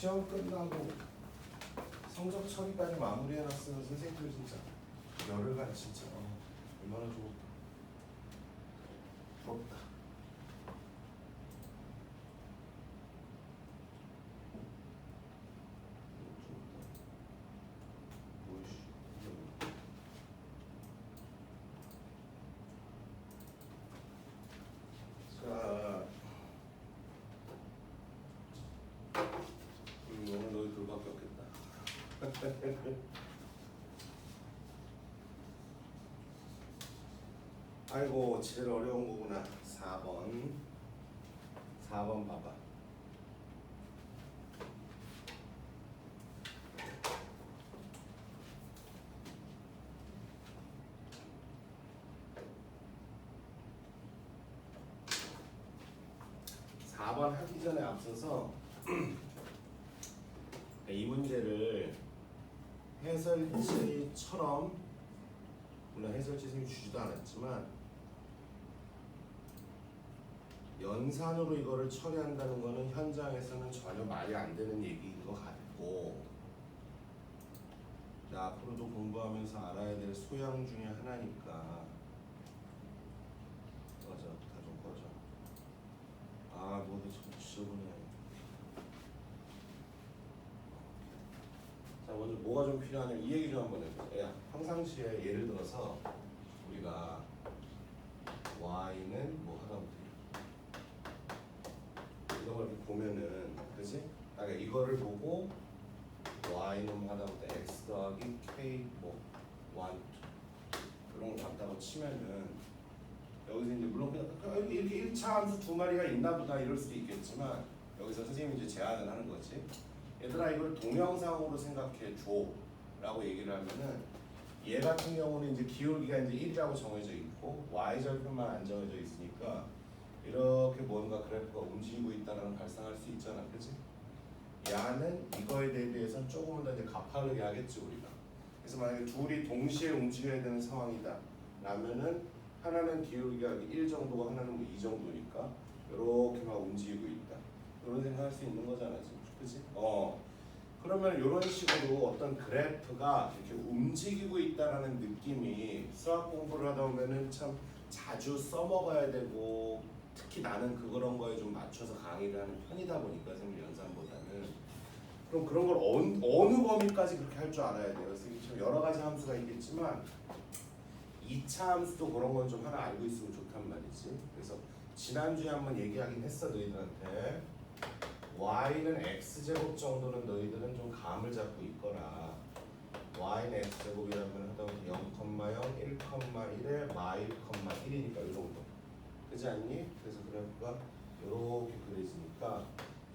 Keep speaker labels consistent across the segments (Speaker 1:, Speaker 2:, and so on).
Speaker 1: 시험 끝나고 성적 처리까지 마무리해놨으면 선생님들 진짜 열흘간 진짜 얼마나 좋을까. 부럽다. 자, 오늘 너희 둘밖에 없겠다. 아이고 제일 어려운 거구나. 4번 봐봐. 하기 전에 앞서서 이 문제를 해설지처럼, 물론 해설지 선생님이 주지도 않았지만 연산으로 이거를 처리한다는 거는 현장에서는 전혀 말이 안 되는 얘기인 것 같고, 앞으로도 공부하면서 알아야 될 소양 중에 하나니까. 꺼져, 다 좀 꺼져. 모두 참 지저분해. 자, 먼저 뭐가 좀 필요하냐면 이 얘기 좀 한번 해보자. 평상시에 예를 들어서 우리가 y는 뭐 하다 못해 이런 걸 이렇게 보면은, 그치? 그러니까 이거를 보고 y는 뭐 하다 못해 x 더하기 k 뭐 1, 2 그런 거 같다고 치면은, 여기서 이제 물론 그냥 이렇게 1차 함수 두 마리가 있나 보다 이럴 수도 있겠지만, 여기서 선생님이 이제 제안을 하는 거지. 얘들아 이걸 동영상으로 생각해 줘 라고 얘기를 하면은, 얘 같은 경우는 이제 기울기가 이제 1이라고 정해져 있고 y절편만 안 정해져 있으니까 이렇게 뭔가 그래프가 움직이고 있다는 발상할 수 있잖아, 그치? 야는 이거에 대비해서 조금은 더 이제 가파르게 하겠지 우리가. 그래서 만약에 둘이 동시에 움직여야 되는 상황이다 라면은, 하나는 기울기가 1 정도고 하나는 뭐 2 정도니까 이렇게 막 움직이고 있다, 이런 생각할 수 있는 거잖아 지금, 그치? 그러면 이런 식으로 어떤 그래프가 이렇게 움직이고 있다라는 느낌이 수학 공부를 하다 보면은 참 자주 써먹어야 되고, 특히 나는 그런 거에 좀 맞춰서 강의를 하는 편이다 보니까 선생님 연산보다는, 그럼 그런 걸 어느 범위까지 그렇게 할 줄 알아야 돼요. 그래서 참 여러 가지 함수가 있겠지만 2차 함수도 그런 건 좀 하나 알고 있으면 좋단 말이지. 그래서 지난주에 한번 얘기하긴 했어 너희들한테. y는 x제곱 정도는 너희들은 좀 감을 잡고 있거라. y는 x제곱이라면 하다못해 0,0, 1,1에 마이 1,1이니까 이 정도. 그렇지 않니? 그래서 그래프가 이렇게 그려지니까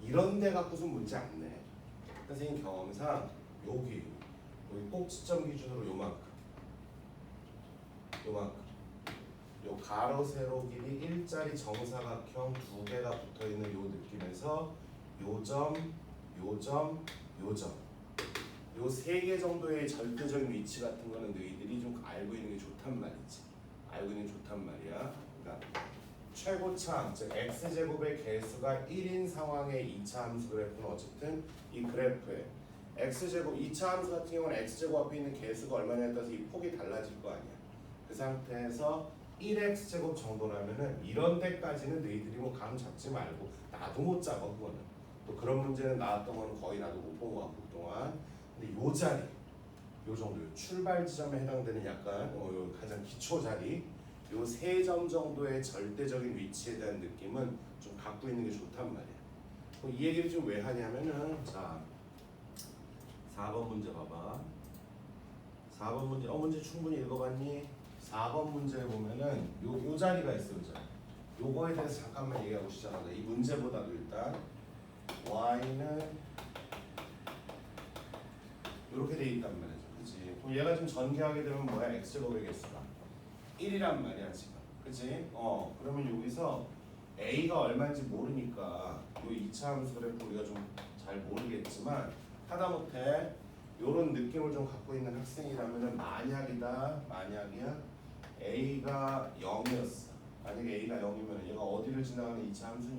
Speaker 1: 이런 데 갖고서 문제 안 내. 선생님 경험상 여기 꼭지점 기준으로 요만큼 요 가로 세로 길이 1짜리 정사각형 두 개가 붙어있는 요 느낌에서 요점 요 세 개 정도의 절대적인 위치 같은 거는 너희들이 좀 알고 있는 게 좋단 말이지. 알고 있는 게 좋단 말이야. 그러니까 최고차, 즉 x제곱의 개수가 1인 상황의 2차 함수 그래프는 어쨌든 이 그래프에 x제곱, 2차 함수 같은 경우는 x제곱 앞에 있는 개수가 얼마냐에 따라서 이 폭이 달라질 거 아니야. 그 상태에서 1x제곱 정도라면은 이런 데까지는 너희들이 뭐 감 잡지 말고, 나도 못 잡아 그거는. 또 그런 문제는 나왔던 거는 거의 나도 못 본 것 같고 그동안. 근데 요 자리, 요 정도, 요 출발 지점에 해당되는 약간 요 가장 기초 자리, 요 3점 정도의 절대적인 위치에 대한 느낌은 좀 갖고 있는 게 좋단 말이야. 그럼 이 얘기를 좀 왜 하냐면은, 자 4번 문제 봐봐. 4번 문제, 문제 충분히 읽어봤니? 4번 문제에 보면은 요 자리가 있어, 그죠? 요거에 대해서 잠깐만 얘기하고 시작하자. 이 문제보다도 일단 y는 이렇게 돼 있단 말이죠, 그치? 그럼 얘가 좀 전개하게 되면 뭐야? x제곱의 개수가 1이란 말이야 지금, 그치? 그러면 여기서 a가 얼마인지 모르니까 요 2차 함수 그래프 우리가 좀 잘 모르겠지만, 하다못해 요런 느낌을 좀 갖고 있는 학생이라면은, 만약이야 A가 0이었어. 만약에 A가 0이면 얘가 어디를 지나가는 2차 함수니?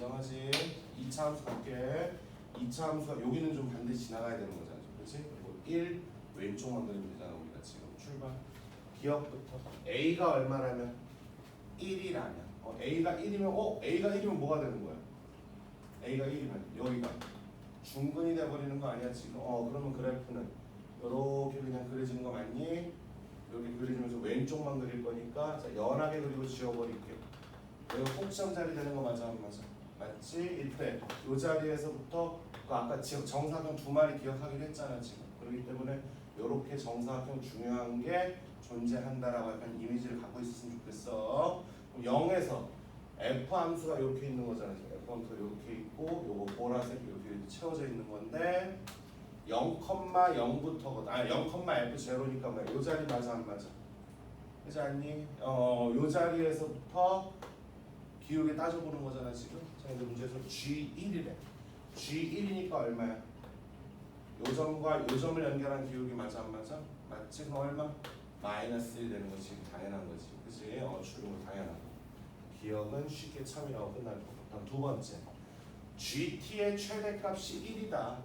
Speaker 1: 인정하지? 2차 함수 갈게. 2차 함수가 여기는 좀 반드시 지나가야 되는 거잖아. 그렇지? 그리고 1 왼쪽만 그리면 되잖아. 우리가 지금 출발. 기억부터 A가 얼마라면 1이라면 A가 1이면 A가 1이면 뭐가 되는 거야? A가 1이면 여기가 중근이 돼버리는 거 아니야 지금? 그러면 그래프는 이렇게 그냥 그려지는 거 맞니? 여기 그려지면서 왼쪽만 그릴 거니까 자, 연하게 그리고 지워버릴게. 여기 꼭지점 자리 되는 거 맞아 안 맞아? 맞지? 이때 이 자리에서부터 그 아까 정사각형 두 마리 기억하기로 했잖아 지금. 그렇기 때문에 이렇게 정사각형 중요한 게 존재한다라고 약간 이미지를 갖고 있었으면 좋겠어. 그럼 0에서 f 함수가 이렇게 있는 거잖아 지금. f 함수가 이렇게 있고 요거 보라색 이렇게 채워져 있는 건데 0,0부터거든. 0,f0니까 뭐야? 요 자리 맞아 안 맞아? 그렇지 않니? 요 자리에서부터 기울기 따져보는 거잖아 지금. 자 근데 문제에서 G1이래. G1이니까 얼마야? 요 점과 요 점을 연결한 기울기 맞아 안 맞아? 맞지? 그럼 얼마? 마이너스 1 되는 거지. 당연한 거지. 그치? 출근 당연하고. 기억은 쉽게 참이라고 끝날 거고. 다음 두 번째. GT의 최대값이 1이다.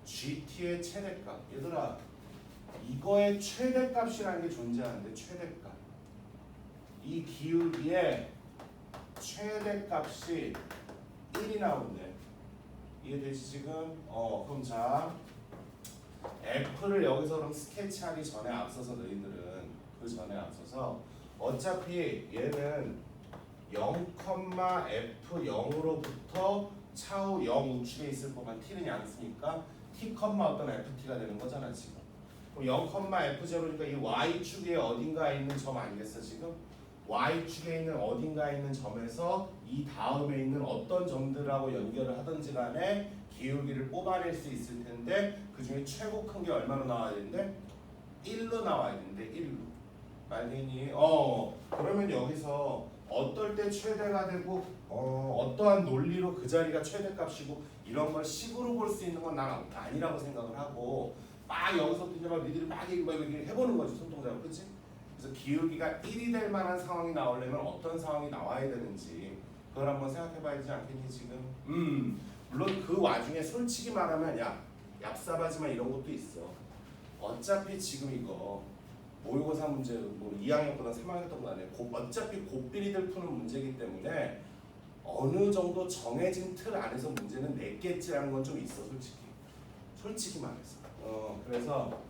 Speaker 1: GT의 최대값. 얘들아 이거의 최대값이라는 게 존재하는데 최대값. 이 기울기의 최대값이 1이 나오는데 이해되지 지금? 그럼 자 F를 여기서 그럼 스케치하기 전에 앞서서 너희들은 그 전에 앞서서 어차피 얘는 0,f0으로부터 차후 0 우측에 있을 것만 t는 양수니까 t, 어떤 ft가 되는 거잖아 지금. 그럼 0,f0니까 이 y축에 어딘가에 있는 점 아니겠어 지금? y축에 있는 어딘가에 있는 점에서 이 다음에 있는 어떤 점들하고 연결을 하든지 간에 기울기를 뽑아낼 수 있을 텐데 그 중에 최고 큰 게 얼마로 나와야 되는데? 1로 나와야 되는데 1로. 말되니? 그러면 여기서 어떨 때 최대가 되고 어떠한 논리로 그 자리가 최대값이고 이런 걸 식으로 볼 수 있는 건 난 아니라고 생각을 하고 막 여기서부터 이제 막 니들이 막 이렇게 해보는 거지 손동작으로. 그치? 그래서 기울기가 1이 될 만한 상황이 나오려면 어떤 상황이 나와야 되는지 그걸 한번 생각해 봐야 되지 않겠니 지금? 물론 그 와중에 솔직히 말하면 얍삽하지만 이런 것도 있어. 어차피 지금 이거 모의고사 문제 뭐 2학년보다 3학년보다 간에 어차피 곱비리들 푸는 문제이기 때문에 어느 정도 정해진 틀 안에서 문제는 냈겠지라는 건 좀 있어 솔직히 말해서. 그래서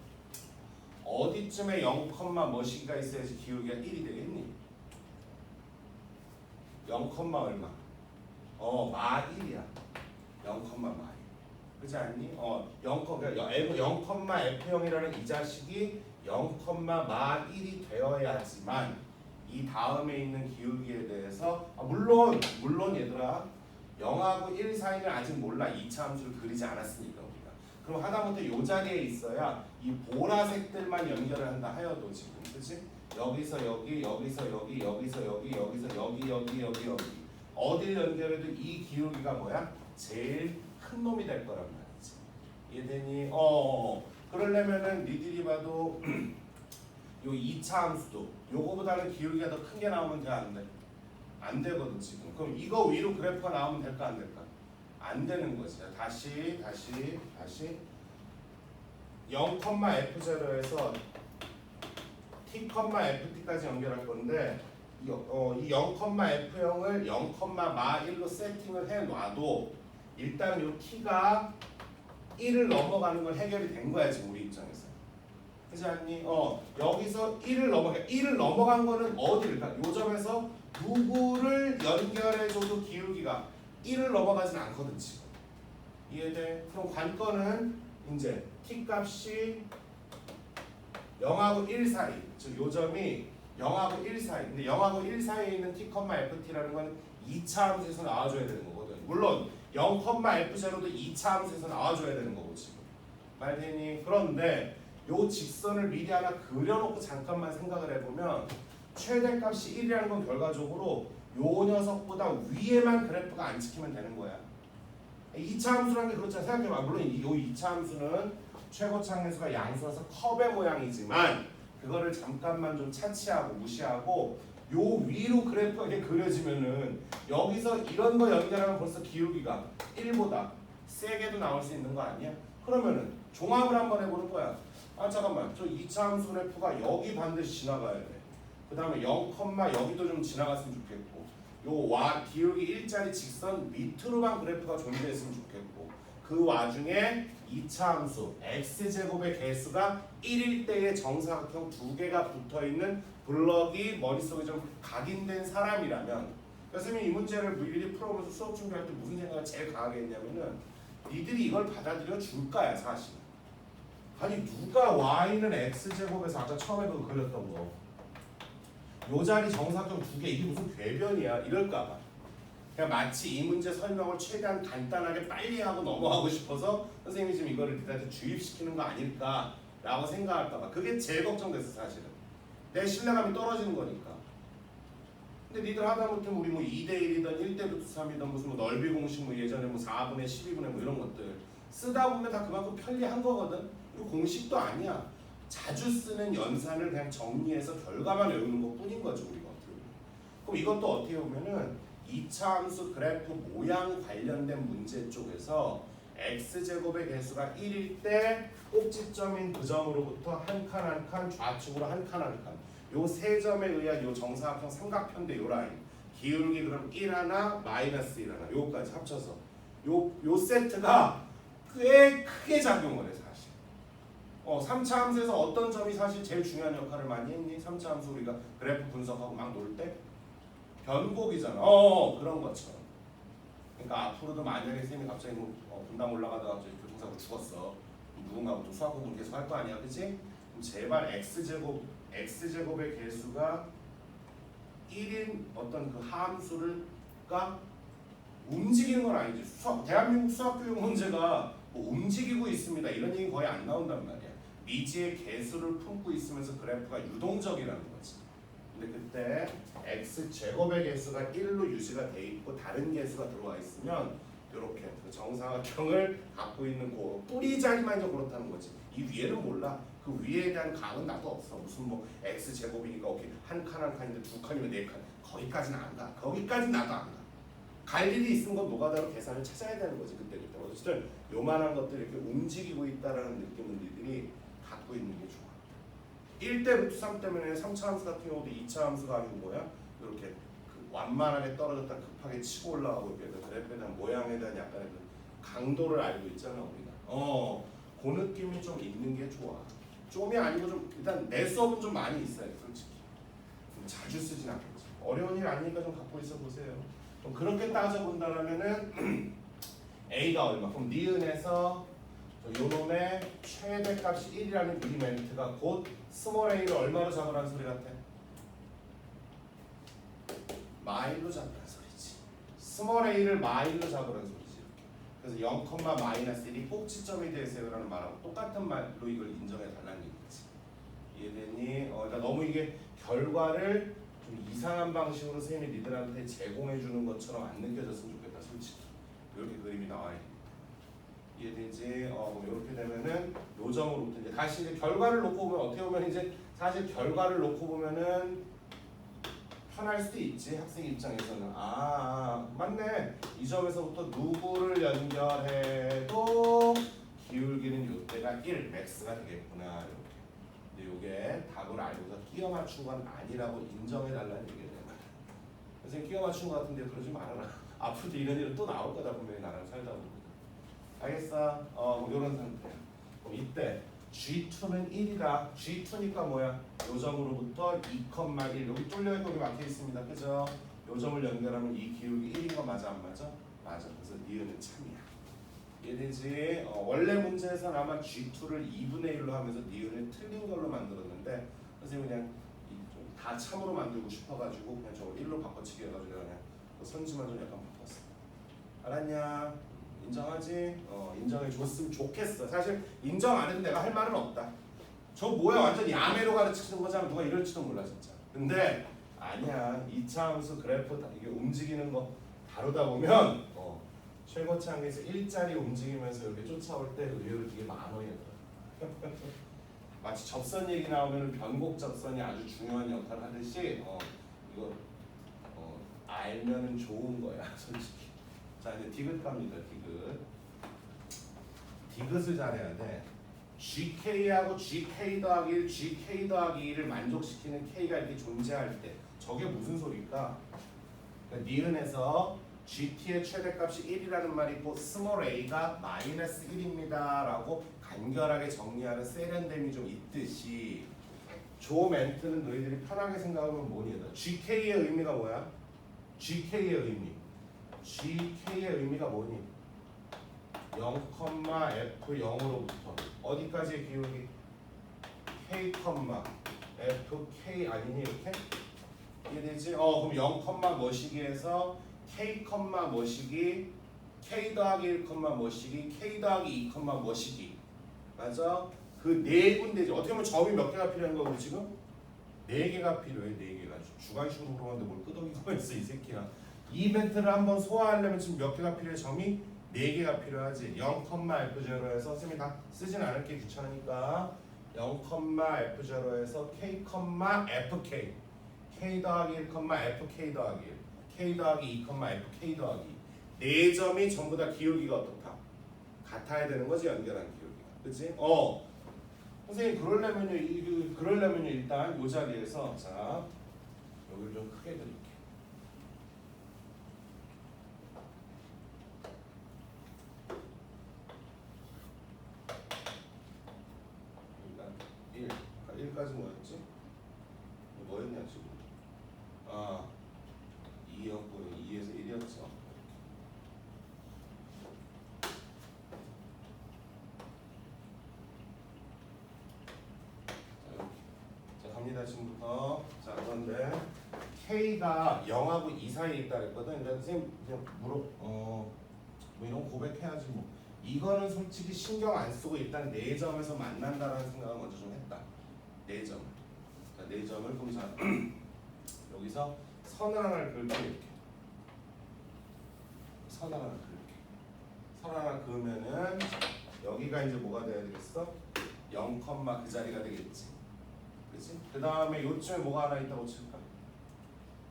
Speaker 1: 어디쯤에 0, 뭐시기가 있어야지 기울기가 1이 되겠니? 0, 얼마? 마 1이야. 0, 마 1. 그렇지 않니? 0,F0이라는 이 자식이 0, 마 1이 되어야지만 이 다음에 있는 기울기에 대해서 물론 얘들아 0하고 1 사이는 아직 몰라. 2차 함수를 그리지 않았으니까 우리가. 그럼 하다못해 이 자리에 있어야 이 보라색들만 연결을 한다 하여도 지금 그치? 여기서 여기, 여기서 여기, 여기서 여기, 여기서 여기, 여기 어딜 연결해도 이 기울기가 뭐야? 제일 큰 놈이 될 거란 말이지. 이해되니? 그러려면은 니들이 봐도 요 2차 함수도 요거보다는 기울기가 더 큰 게 나오면 돼 안 돼? 안 되거든 지금. 그럼 이거 위로 그래프가 나오면 될까 안 될까? 안 되는 거지. 다시 0,f0에서 t, ft까지 연결할 건데 이 0,f0을 0,마1로 세팅을 해놔도 일단 이 t가 1을 넘어가는 건 해결이 된 거야 지금 우리 입장에서. 그렇지 않니? 여기서 1을 넘어간 거는 어디일까? 요 점에서 누구를 연결해줘도 기울기가 1을 넘어가진 않거든 지금. 이해돼? 그럼 관건은 이제 t 값이 0하고 1 사이, 즉 요 점이 0하고 1 사이. 근데 0하고 1 사이에 있는 t, ft라는 건 2차 함수에서 나와줘야 되는 거거든. 물론 0,f0도 2차 함수에서 나와줘야 되는 거고 지금. 말되니? 그런데 요 직선을 미리 하나 그려놓고 잠깐만 생각을 해보면 최대값이 1이라는 건 결과적으로 요 녀석보다 위에만 그래프가 안 찍히면 되는 거야. 2차 함수라는 게 그렇잖아. 생각해봐. 물론 요 2차 함수는 최고차항수가 양수라서 컵의 모양이지만 그거를 잠깐만 좀 차치하고 무시하고 요 위로 그래프가 이렇게 그려지면은 여기서 이런 거 연결하면 벌써 기울기가 1보다 세게도 나올 수 있는 거 아니야? 그러면은 종합을 한번 해보는 거야. 아 잠깐만, 저 2차 함수 그래프가 여기 반드시 지나가야 돼. 그 다음에 0, 여기도 좀 지나갔으면 좋겠고, 요 기울기 1짜리 직선 밑으로만 그래프가 존재했으면 좋겠고, 그 와중에 2차 함수 x제곱의 개수가 1일 때의 정사각형 두 개가 붙어있는 블럭이 머릿속에 좀 각인된 사람이라면, 선생님이 이 문제를 일일이 풀어보면서 수업 준비할 때 무슨 생각을 제일 강하게 했냐면은 니들이 이걸 받아들여 줄까야 사실. 아니 누가 y는 x제곱에서 아까 처음에 그거 그렸던 거 요 자리 정사각형 두 개 이게 무슨 궤변이야 이럴까봐 그냥 마치 이 문제 설명을 최대한 간단하게 빨리 하고 넘어가고 싶어서 선생님이 지금 이거를 니들한테 주입시키는 거 아닐까라고 생각할까봐 그게 제일 걱정됐어 사실은. 내 신뢰감이 떨어지는 거니까. 근데 니들 하다못해 우리 뭐 2대1이든 1대√3이든 무슨 뭐 넓이 공식 뭐 예전에 뭐 4분의 12분의 뭐 이런 것들 쓰다 보면 다 그만큼 편리한 거거든. 그리고 공식도 아니야. 자주 쓰는 연산을 그냥 정리해서 결과만 외우는 것 뿐인 거죠 우리가 어떻게 보면. 그럼 이것도 어떻게 보면은 2차 함수 그래프 모양 관련된 문제 쪽에서 x제곱의 개수가 1일 때 꼭지점인 그 점으로부터 한 칸 한 칸 좌측으로 한 칸 한 칸 요 세 점에 의한 요 정사각형 삼각편대 요 라인 기울기 그럼 1 하나 마이너스 1 하나 요까지 합쳐서 요 세트가 꽤 크게 작용을 해 사실. 3차 함수에서 어떤 점이 사실 제일 중요한 역할을 많이 했니? 3차 함수 우리가 그래프 분석하고 막 놀 때? 변곡이잖아. 그런 것처럼. 그러니까 앞으로도 만약에 선생님이 갑자기 뭐 분당 올라가다가 갑자기 교통사고 죽었어. 누군가부터 수학 공부를 계속 할 거 아니야, 그치? 그럼 제발 x제곱의 개수가 1인 어떤 그 함수를가 움직이는 건 아니지. 대한민국 수학교육 문제가 뭐 움직이고 있습니다. 이런 얘기 거의 안 나온단 말이야. 미지의 개수를 품고 있으면서 그래프가 유동적이라는 거지. 근데 그때 x제곱의 개수가 1로 유지가 돼 있고 다른 개수가 들어와 있으면 이렇게 그 정사각형을 갖고 있는 그 뿌리 자리만 이제 그렇다는 거지. 이 위에는 몰라. 그 위에 대한 감은 나도 없어. 무슨 뭐 x제곱이니까 오케이 한 칸 한 칸인데 두 칸이면 네 칸. 거기까지는 안 가. 거기까지는 나도 안 가. 갈 일이 있으면 건 노가다로 계산을 찾아야 되는 거지 그때. 어쨌든 요만한 것들이 이렇게 움직이고 있다라는 느낌을 니들이 갖고 있는 게 좋아. 1대√3 때문에 3차 함수 같은 경우도 2차 함수가 아니고 뭐야? 이렇게 그 완만하게 떨어졌다 급하게 치고 올라가고 이렇게 그래프에 대한 모양에 대한 약간의 그 강도를 알고 있잖아 우리가. 그 느낌이 좀 있는 게 좋아. 좀이 아니고 좀 일단 내 수업은 좀 많이 있어요 솔직히. 자주 쓰진 않겠지. 어려운 일 아니니까 좀 갖고 있어 보세요. 그럼 그렇게 따져본다면은 A가 얼마? 그럼 니은에서 요 놈의 최대값이 1이라는 이 멘트가 곧 스몰 a를 얼마로 잡으라는 소리 같아? 마일로 잡으라는 소리지. 스몰 a를 마일로 잡으라는 소리지. 그래서 0,-1이 꼭지점이 되세요라는 말하고 똑같은 말로 이걸 인정해 달라는 얘기지. 이해되니? 그러니까 너무 이게 결과를 좀 이상한 방식으로 선생님이 니들한테 제공해 주는 것처럼 안 느껴졌으면 좋겠다 솔직히. 이렇게 그림이 나와요. 이해되지? 이렇게 되면은 요 점으로부터 이제 다시 이제 결과를 놓고 보면 어떻게 보면 이제 사실 결과를 놓고 보면은 편할 수도 있지 학생 입장에서는. 맞네. 이 점에서부터 누구를 연결해도 기울기는 요때가 1 맥스가 되겠구나 이렇게. 근데 요게 답을 알고서 끼워 맞춘 건 아니라고 인정해 달라는 얘기예요. 선생님 끼워 맞춘 거 같은데 그러지 말아라. 앞으로도 이런 일은 또 나올 거다 분명히 나랑 살다 보면. 알겠어? 이런 상태야. 그럼 이때 G2는 1이다. G2니까 뭐야? 요 점으로부터 2,1 여기 뚫려있고 여기 막혀 있습니다. 그죠? 요 점을 연결하면 이 기울기 1인 거 맞아 안 맞아? 맞아. 그래서 니은은 참이야. 이해되지? 원래 문제에서는 아마 G2를 2분의 1로 하면서 니은을 틀린 걸로 만들었는데 선생님이 그냥 다 참으로 만들고 싶어가지고 그냥 저걸 1로 바꿔치기 해가지고 그냥 선지만 좀 약간 바꿨어. 알았냐? 인정하지? 인정해 줬으면 좋겠어. 사실 인정 안 해도 내가 할 말은 없다. 저 뭐야 완전 야매로 가르치는 거잖아. 누가 이럴지도 몰라 진짜. 근데 아니야. 2차 함수 그래프 이게 움직이는 거 다루다 보면 최고창에서 일자리 움직이면서 이렇게 쫓아올 때 의외로 되게 많아요. 마치 접선 얘기 나오면 변곡 접선이 아주 중요한 역할을 하듯이 이거 알면은 좋은 거야 솔직히. 자 이제 디귿 갑니다. 디귿을 잘해야 돼. GK하고 GK 더하기 1, GK 더하기 2를 만족시키는 K가 이렇게 존재할 때 저게 무슨 소리일까? 그러니까 니은에서 GT의 최대값이 1이라는 말이 있고 스몰 a가 마이너스 1입니다 라고 간결하게 정리하는 세련됨이 좀 있듯이 조 멘트는 너희들이 편하게 생각하면 뭐니? GK의 의미가 뭐야? GK의 의미가 뭐니? 0,f0으로부터 어디까지의 기울기? k, fk 아니니 이렇게? 이해되지? 그럼 0, 뭐시기에서 k, 뭐시기 k 더하기 1, 뭐시기 k 더하기 2, 뭐시기 맞아? 그 네 군데지. 어떻게 보면 점이 몇 개가 필요한 거고 지금? 네 개가 필요해. 네 개가. 주관식으로 물어봤는데 뭘 끄덕이고 있어 이 새끼야. 이 멘트를 한번 소화하려면 지금 몇 개가 필요해? 점이 4개가 필요하지. 0,f0에서 선생님이 다 쓰진 않을게 귀찮으니까 0,f0에서 k, fk k 더하기 1, fk 더하기 1 k 더하기 2, fk 더하기 2 네 점이 전부 다 기울기가 어떻다? 같아야 되는 거지 연결한 기울기가. 그치? 선생님 그러려면요 일단 이 자리에서 자 여기를 좀 크게 드릴게. 일단 1까지 뭐였지? 뭐였냐 지금? 2였고 2에서 1이었어. 자 갑니다 지금부터. 자 그런데 K가 0하고 2 사이에 있다 그랬거든. 그러니까 선생님 그냥 뭐 이런 거 고백해야지 뭐. 이거는 솔직히 신경 안 쓰고 일단 4점에서 만난다라는 생각을 먼저 좀 했다. 4점. 자 4점을 그럼 자 여기서 선을 하나를 그을게 이렇게. 선 하나 그을게. 선 하나 그으면은 여기가 이제 뭐가 돼야 되겠어? 0, 그 자리가 되겠지. 그렇지? 그 다음에 요쯤에 뭐가 하나 있다고 칠까?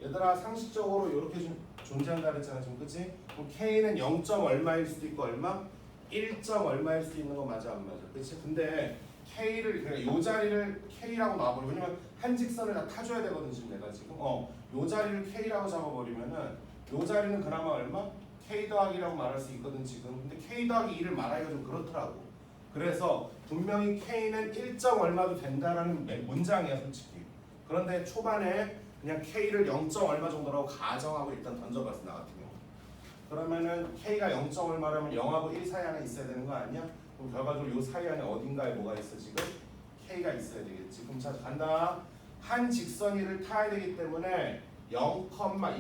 Speaker 1: 얘들아 상식적으로 이렇게 좀 존재한다 그랬잖아 지금. 그치? 그럼 K는 0. 얼마일 수도 있고 얼마? 1. 얼마일 수도 있는 거 맞아 안 맞아? 그치? 근데 K를 그러니까 요 자리를 K라고 놔버려. 왜냐면 한 직선을 다 타줘야 되거든 지금 내가 지금. 요 자리를 K라고 잡아버리면은 요 자리는 그나마 얼마? K 더하기라고 말할 수 있거든 지금. 근데 K 더하기 2를 말하기가 좀 그렇더라고. 그래서 분명히 K는 1. 얼마도 된다라는 문장이야 솔직히. 그런데 초반에 그냥 K를 0. 얼마 정도라고 가정하고 일단 던져봤어 나 같은 경우. 그러면은 K가 0. 얼마라면 0하고 1 사이 안에 있어야 되는 거 아니야? 그럼 결과적으로 이 사이 안에 어딘가에 뭐가 있어 지금? K가 있어야 되겠지. 그럼 자 간다. 한 직선이를 타야 되기 때문에 0,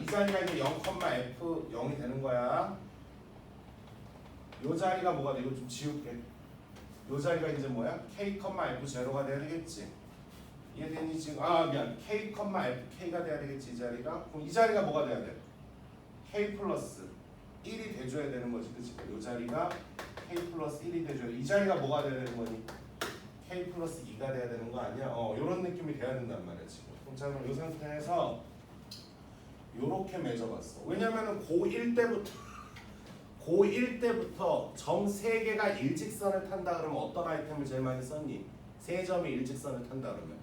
Speaker 1: 이 자리가 이제 0, f0이 되는 거야. 요 자리가 뭐가 돼? 이거 좀 지울게. 요 자리가 이제 뭐야? k, f0가 돼야 되겠지. 이해되니 지금? 미안. k, fk가 돼야 되겠지 이 자리가. 그럼 이 자리가 뭐가 돼야 돼? k 플러스 1이 돼줘야 되는 거지, 그치? 요 자리가 k 플러스 1이 돼줘야 돼. 이 자리가 뭐가 돼야 되는 거니? k 플러스 2가 돼야 되는 거 아니야? 요런 느낌이 돼야 된단 말이야 지금. 그럼 자 그럼 요 상태에서 요렇게 맺어봤어. 왜냐면은 고1 때부터 점 3개가 일직선을 탄다 그러면 어떤 아이템을 제일 많이 썼니? 3점이 일직선을 탄다 그러면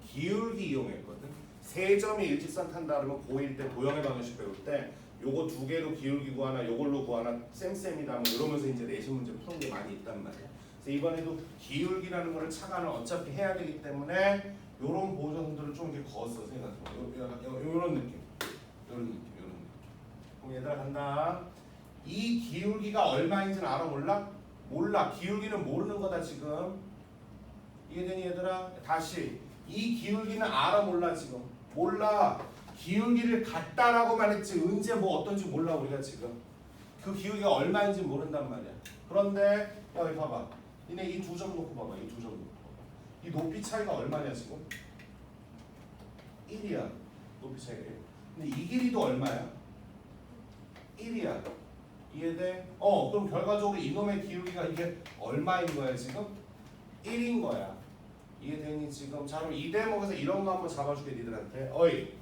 Speaker 1: 기울기 이용했거든. 3점이 일직선 탄다 그러면 고1 때 도형의 방정식 배울 때 요거 2개로 기울기 구하나 요걸로 구하나 쌤쌤이다 뭐 이러면서 이제 내신 문제 푸는 게 많이 있단 말이야. 그래서 이번에도 기울기라는 거를 차관을 어차피 해야 되기 때문에 요런 보정들을 좀 이렇게 거었어 생각해. 요런 느낌. 그럼 얘들아 간다. 이 기울기가 얼마인지는 알아 몰라? 몰라. 기울기는 모르는 거다 지금. 이해되니 얘들아? 다시 이 기울기는 알아 몰라 지금? 몰라. 기울기를 같다라고만 했지 언제 뭐 어떤지 몰라 우리가 지금. 그 기울기가 얼마인지 모른단 말이야. 그런데 여기 봐봐. 니네 이 두 점 놓고 봐봐. 이 두 점 놓고 봐봐. 이 높이 차이가 얼마냐 지금? 1이야. 높이 차이가 1. 근데 이 길이도 얼마야? 1이야. 이해돼? 그럼 결과적으로 이놈의 기울기가 이게 얼마인 거야 지금? 1인 거야. 이해되니 지금? 자 그럼 이 대목에서 이런 거 한번 잡아줄게 니들한테. 어이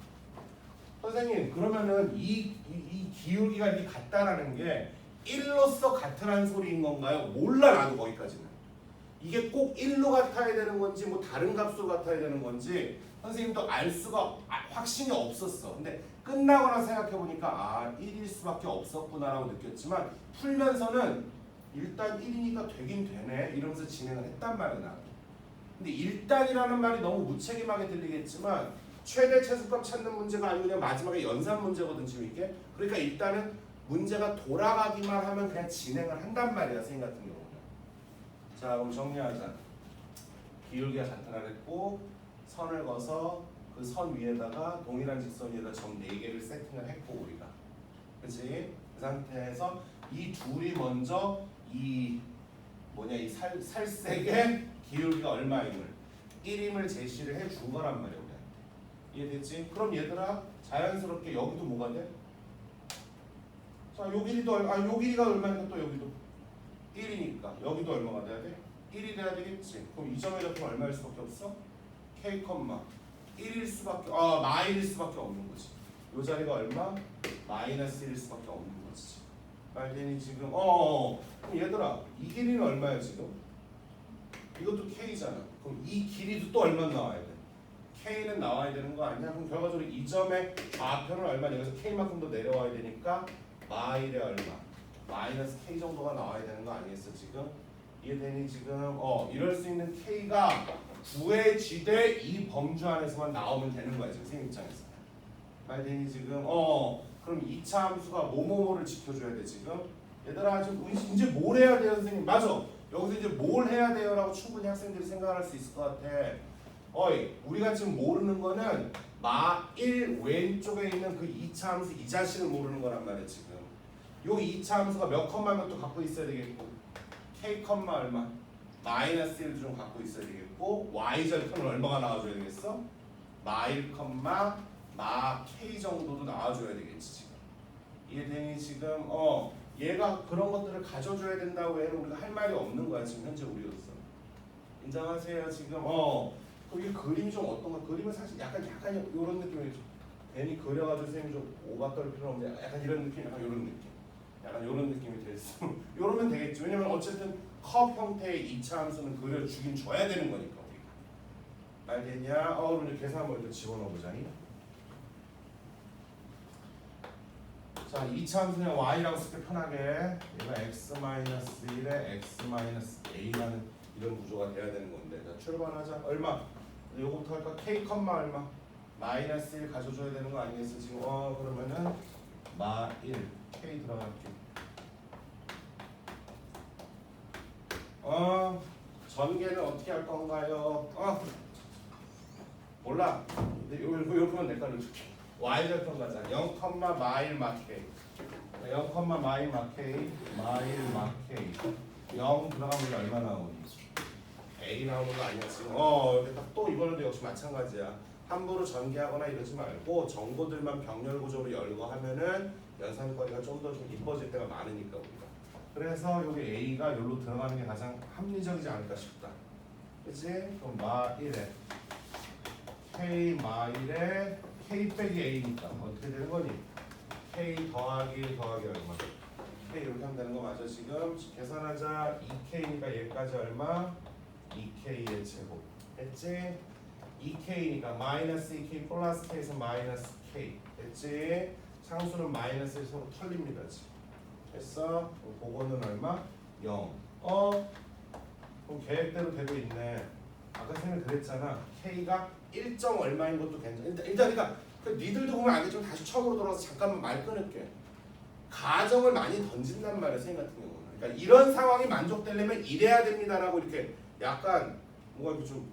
Speaker 1: 선생님 그러면은 이 기울기가 이렇게 같다라는 게 1로서 같으라는 소리인 건가요? 몰라 나도 거기까지는. 이게 꼭 1로 같아야 되는 건지 뭐 다른 값으로 같아야 되는 건지 선생님도 알 수가 확신이 없었어. 근데 끝나거나 생각해보니까 아 1일 수밖에 없었구나라고 느꼈지만 풀면서는 일단 1이니까 되긴 되네 이러면서 진행을 했단 말이야. 근데 일단이라는 말이 너무 무책임하게 들리겠지만 최대 최소값 찾는 문제가 아니고 그냥 마지막에 연산 문제거든 지금 이게. 그러니까 일단은 문제가 돌아가기만 하면 그냥 진행을 한단 말이야 선생님 같은 경우는. 자 그럼 정리하자. 기울기가 같으라 그랬고 선을 그어서 그 선 위에다가 동일한 직선 위에다 점 4개를 세팅을 했고 우리가 그치? 그 상태에서 이 둘이 먼저 이 살색의 기울기가 얼마임을 1임을 제시를 해준 거란 말이야 우리한테. 이해됐지? 그럼 얘들아 자연스럽게 여기도 뭐가 돼? 자 요 길이도 요 길이가 얼마니까 또 여기도 1이니까 여기도 얼마가 돼야 돼? 1이 돼야 되겠지. 그럼 이 점의 좌표는 얼마일 수밖에 없어? K, 1일 수밖에 마일일 수밖에 없는 거지. 요 자리가 얼마? -1일 수밖에 없는 거지. 말되니 지금 그럼 얘들아 이 길이는 얼마야 지금? 이것도 K잖아. 그럼 이 길이도 또 얼마 나와야 돼? K는 나와야 되는 거 아니야? 그럼 결과적으로 이 점의 좌표는 얼마냐? 여기서 K만큼 더 내려와야 되니까 마일에 얼마? -K 정도가 나와야 되는 거 아니겠어 지금? 이해되니 지금? 이럴 수 있는 K가 구해지되 이 범주 안에서만 나오면 되는 거야 지금 선생님 입장에서. 말되니 지금? 그럼 2차 함수가 뭐뭐뭐를 지켜줘야 돼 지금? 얘들아 지금 이제 뭘 해야 돼요 선생님? 맞아. 여기서 이제 뭘 해야 돼요라고 충분히 학생들이 생각할 수 있을 것 같아. 우리가 지금 모르는 거는 마1 왼쪽에 있는 그 2차 함수 이 자식을 모르는 거란 말이야 지금. 요 2차 함수가 몇 컴마 몇도 갖고 있어야 되겠고 K 컴마 얼마? -1도 좀 갖고 있어야 되겠고 Y절편은 얼마가 나와줘야 되겠어? 마1 컴마 마 K 정도도 나와줘야 되겠지 지금. 이해되니 지금? 얘가 그런 것들을 가져줘야 된다고 해는 우리가 할 말이 없는 거야 지금 현재 우리로서. 인정하세요 지금? 그게 그림이 좀 어떤가? 그림은 사실 약간 이런 느낌이죠. 괜히 그려가지고 선생님이 좀 오바 떨 필요 없는데 약간 이런 느낌, 약간 이런 느낌. 약간 이런 느낌이 됐어. 이러면 되겠지. 왜냐면 어쨌든 컵 형태의 2차 함수는 그려주긴 줘야 되는 거니까 우리가. 알겠냐? 그럼 이제 계산 한번 집어넣어보자. 자, 2차 함수는 y라고 쓸 때 편하게 얘가 x-1에 x-a라는 이런 구조가 돼야 되는 건데 자, 출발하자. 얼마? 요거부터 할까? k, 얼마? -1 가져줘야 되는 거 아니겠어 지금? 그러면은 -1 k 들어갈게. 전개는 어떻게 할 건가요? 몰라. 근데 요렇게만 내 거를 줄게. y절편 가자. 0, 마일 마케이. 0, 마일 마케이. 0 들어가면 얼마 나오니? A 나오는 거 아니야 지금? 여기 또 이번에도 역시 마찬가지야. 함부로 전개하거나 이러지 말고 정보들만 병렬 구조로 열고 하면은 연산거리가 좀 더 좀 이뻐질 때가 많으니까 우리가. 그래서 여기 A가 여기로 들어가는 게 가장 합리적이지 않을까 싶다. 그치? 그럼 마1에 K 마일에 K 빼기 A니까 어떻게 되는 거니? K 더하기 얼마? K 이렇게 하면 되는 거 맞아 지금? 계산하자. 2K니까 얘까지 얼마? 2K의 제곱 했지? 2K니까 마이너스 2K 플러스 K에서 마이너스 K 했지? 상수는 마이너스에 서로 털립니다 지금. 됐어? 그거는 얼마? 0. 그럼 계획대로 되고 있네. 아까 선생님이 그랬잖아. K가 1. 얼마인 것도 괜찮아. 일단 그러니까 니들도 보면 알겠지만 다시 처음으로 돌아와서 잠깐만 말 끊을게. 가정을 많이 던진단 말이야 선생님 같은 경우는. 그러니까 이런 상황이 만족되려면 이래야 됩니다라고 이렇게 약간 뭔가 좀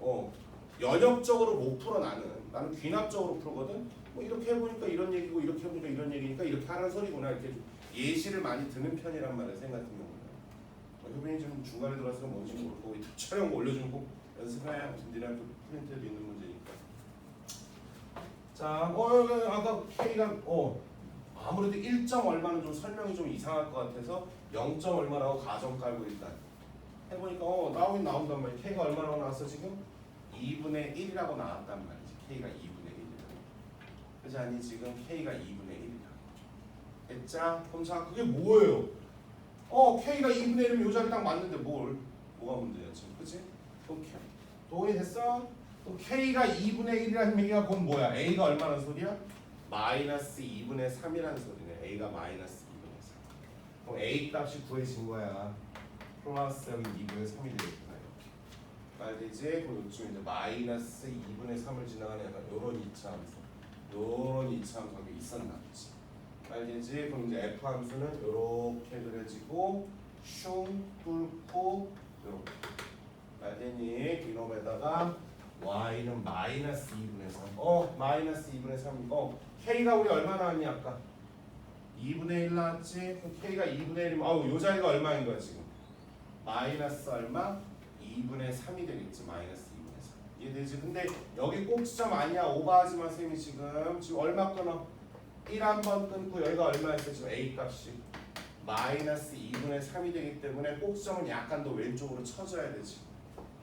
Speaker 1: 연역적으로 못 풀어 나는 귀납적으로 풀거든. 뭐 이렇게 해보니까 이런 얘기고 이렇게 해보니까 이런 얘기니까 이렇게 하는 소리구나 이렇게 예시를 많이 드는 편이란 말이야 선생님 같은 경우는. 효빈이 지금 중간에 들어와서 뭔지 모르고 촬영 올려주면 꼭 연습해야 무슨 니네한테 프린트에도 있는 문제니까. 자, 아까 K가 아무래도 1. 얼마는 좀 설명이 좀 이상할 것 같아서 0. 얼마라고 가정 깔고 일단 해보니까 나오긴 나온단 말이야. K가 얼마라고 나왔어 지금? 2분의 1이라고 나왔단 말이지. K가 2분의 1이라고. 그지 아니 지금 K가 2분의 1이야. 됐자? 그럼 자 그게 뭐예요? K가 2분의 1이면 요 자리 딱 맞는데 뭐가 문제야 지금 그지? 오케이. 동의 됐어? 또 K가 2분의 1이라는 얘기가 그건 뭐야? A가 얼마나 소리야? 마이너스 2분의 3이라는 소리네. A가 마이너스 2분의 3. 그럼 A 값이 구해진 거야. 플러스 여기 2분의 3이 되겠구나. 이렇게. 알겠지? 그럼 요즘 이제 마이너스 2분의 3을 지나가는 약간 요런 2차 함수. 요런 2차 함수가 있었나 보지. 알겠지? 그럼 이제 F 함수는 요렇게 그려지고 슝 뚫고 요렇게. 알겠니? 이놈에다가 y는 마이너스 2분의 3. 마이너스 2분의 3. k가 우리 얼마 나왔니 아까? 2분의 1 나왔지? 그럼 k가 2분의 1이면 요 자리가 얼마인 거야 지금? 마이너스 얼마? 2분의 3이 되겠지. 마이너스 2분의 3. 이해되지? 근데 여기 꼭지점 아니야. 오버하지 마 쌤이 지금 얼마 끊어? 1 한 번 끊고 여기가 얼마였어? 지금 a 값이 마이너스 2분의 3이 되기 때문에 꼭지점은 약간 더 왼쪽으로 쳐줘야 되지.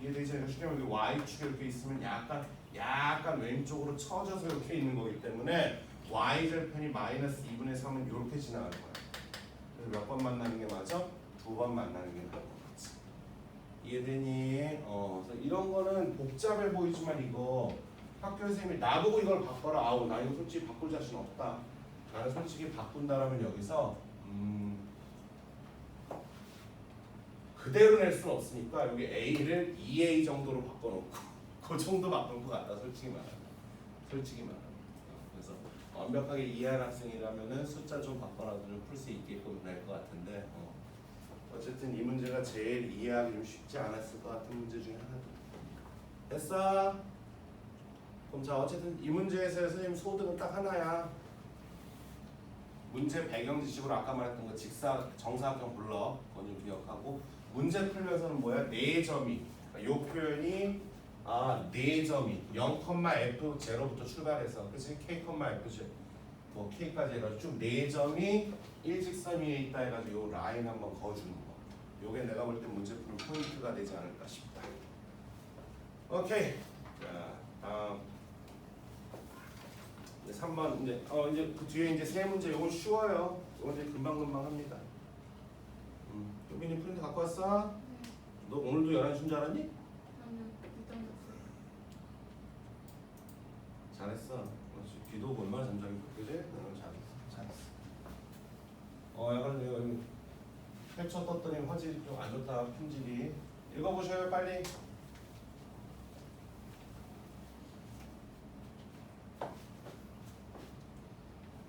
Speaker 1: 이해되지? 여기 y축에 이렇게 있으면 약간 왼쪽으로 쳐져서 이렇게 있는 거기 때문에 y절편이 마이너스 2분의 3은 이렇게 지나가는 거야. 그래서 몇 번 만나는 게 맞아? 2번 만나는 게 맞지. 이해되니? 그래서 이런 거는 복잡해 보이지만 이거 학교 선생님이 나보고 이걸 바꿔라. 나 이거 솔직히 바꿀 자신 없다. 나는 솔직히 바꾼다라면 여기서 그대로 낼 수는 없으니까 여기 A를 2A 정도로 바꿔놓고 그 정도 바꿀 것 같다. 솔직히 말하면. 그래서 완벽하게 이해한 학생이라면은 숫자 좀 바꿔라도 좀 풀 수 있게끔 낼 것 같은데 어쨌든 이 문제가 제일 이해하기 좀 쉽지 않았을 것 같은 문제 중에 하나도. 됐어? 그럼 자 어쨌든 이 문제에서 선생님 소득은 딱 하나야. 문제 배경 지식으로 아까 말했던 거 정사각형 불러. 그건 좀 기억하고 문제 풀면서는 뭐야? 4점이 요 표현이 4점이 0,f0부터 출발해서 그치? k,f0 뭐 k까지 해가지고 쭉 4점이 일직선 위에 있다 해가지고 요 라인 한번 그어주는 거. 요게 내가 볼 때 문제 풀 포인트가 되지 않을까 싶다. 오케이. 자, 3번 이제 그 뒤에 이제 세 문제 요건 쉬워요. 요건 이제 금방 합니다. 효빈이 프린트 갖고 왔어? 네. 너 오늘도 11시인 줄 알았니?
Speaker 2: 아니요, 일단 없어요.
Speaker 1: 잘했어. 귀도 얼마나 잠자기 그지? 잘했어. 약간 여기 캡처 떴더니 화질이 좀 안 좋다. 품질이. 읽어보셔요 빨리.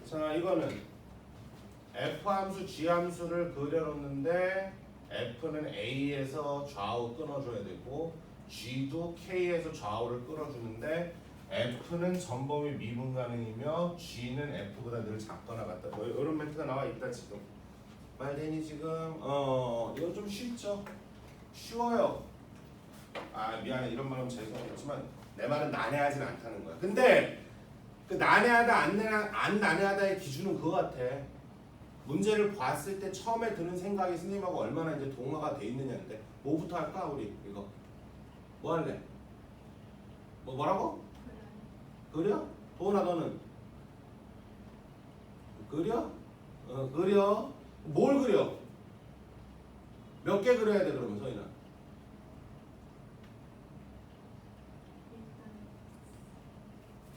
Speaker 1: 자 이거는 f 함수, g 함수를 그려놓는데 f는 a에서 좌우 끊어줘야 되고 g도 k에서 좌우를 끌어주는데 f는 전범위 미분 가능이며 g는 f보다 늘 작거나 같다. 뭐 이런 멘트가 나와 있다 지금. 말되니 지금 이거 좀 쉽죠? 쉬워요. 미안해 이런 말하면 죄송하겠지만 내 말은 난해하진 않다는 거야. 근데 그 난해하다 안 난해하다의 기준은 그거 같아. 문제를 봤을 때 처음에 드는 생각이 선생님하고 얼마나 이제 동화가 돼 있느냐인데 뭐부터 할까 우리 이거 뭐 할래? 뭐라고? 그려? 도훈아 너는? 그려? 그려? 뭘 그려? 몇 개 그려야 돼 그러면 서인아?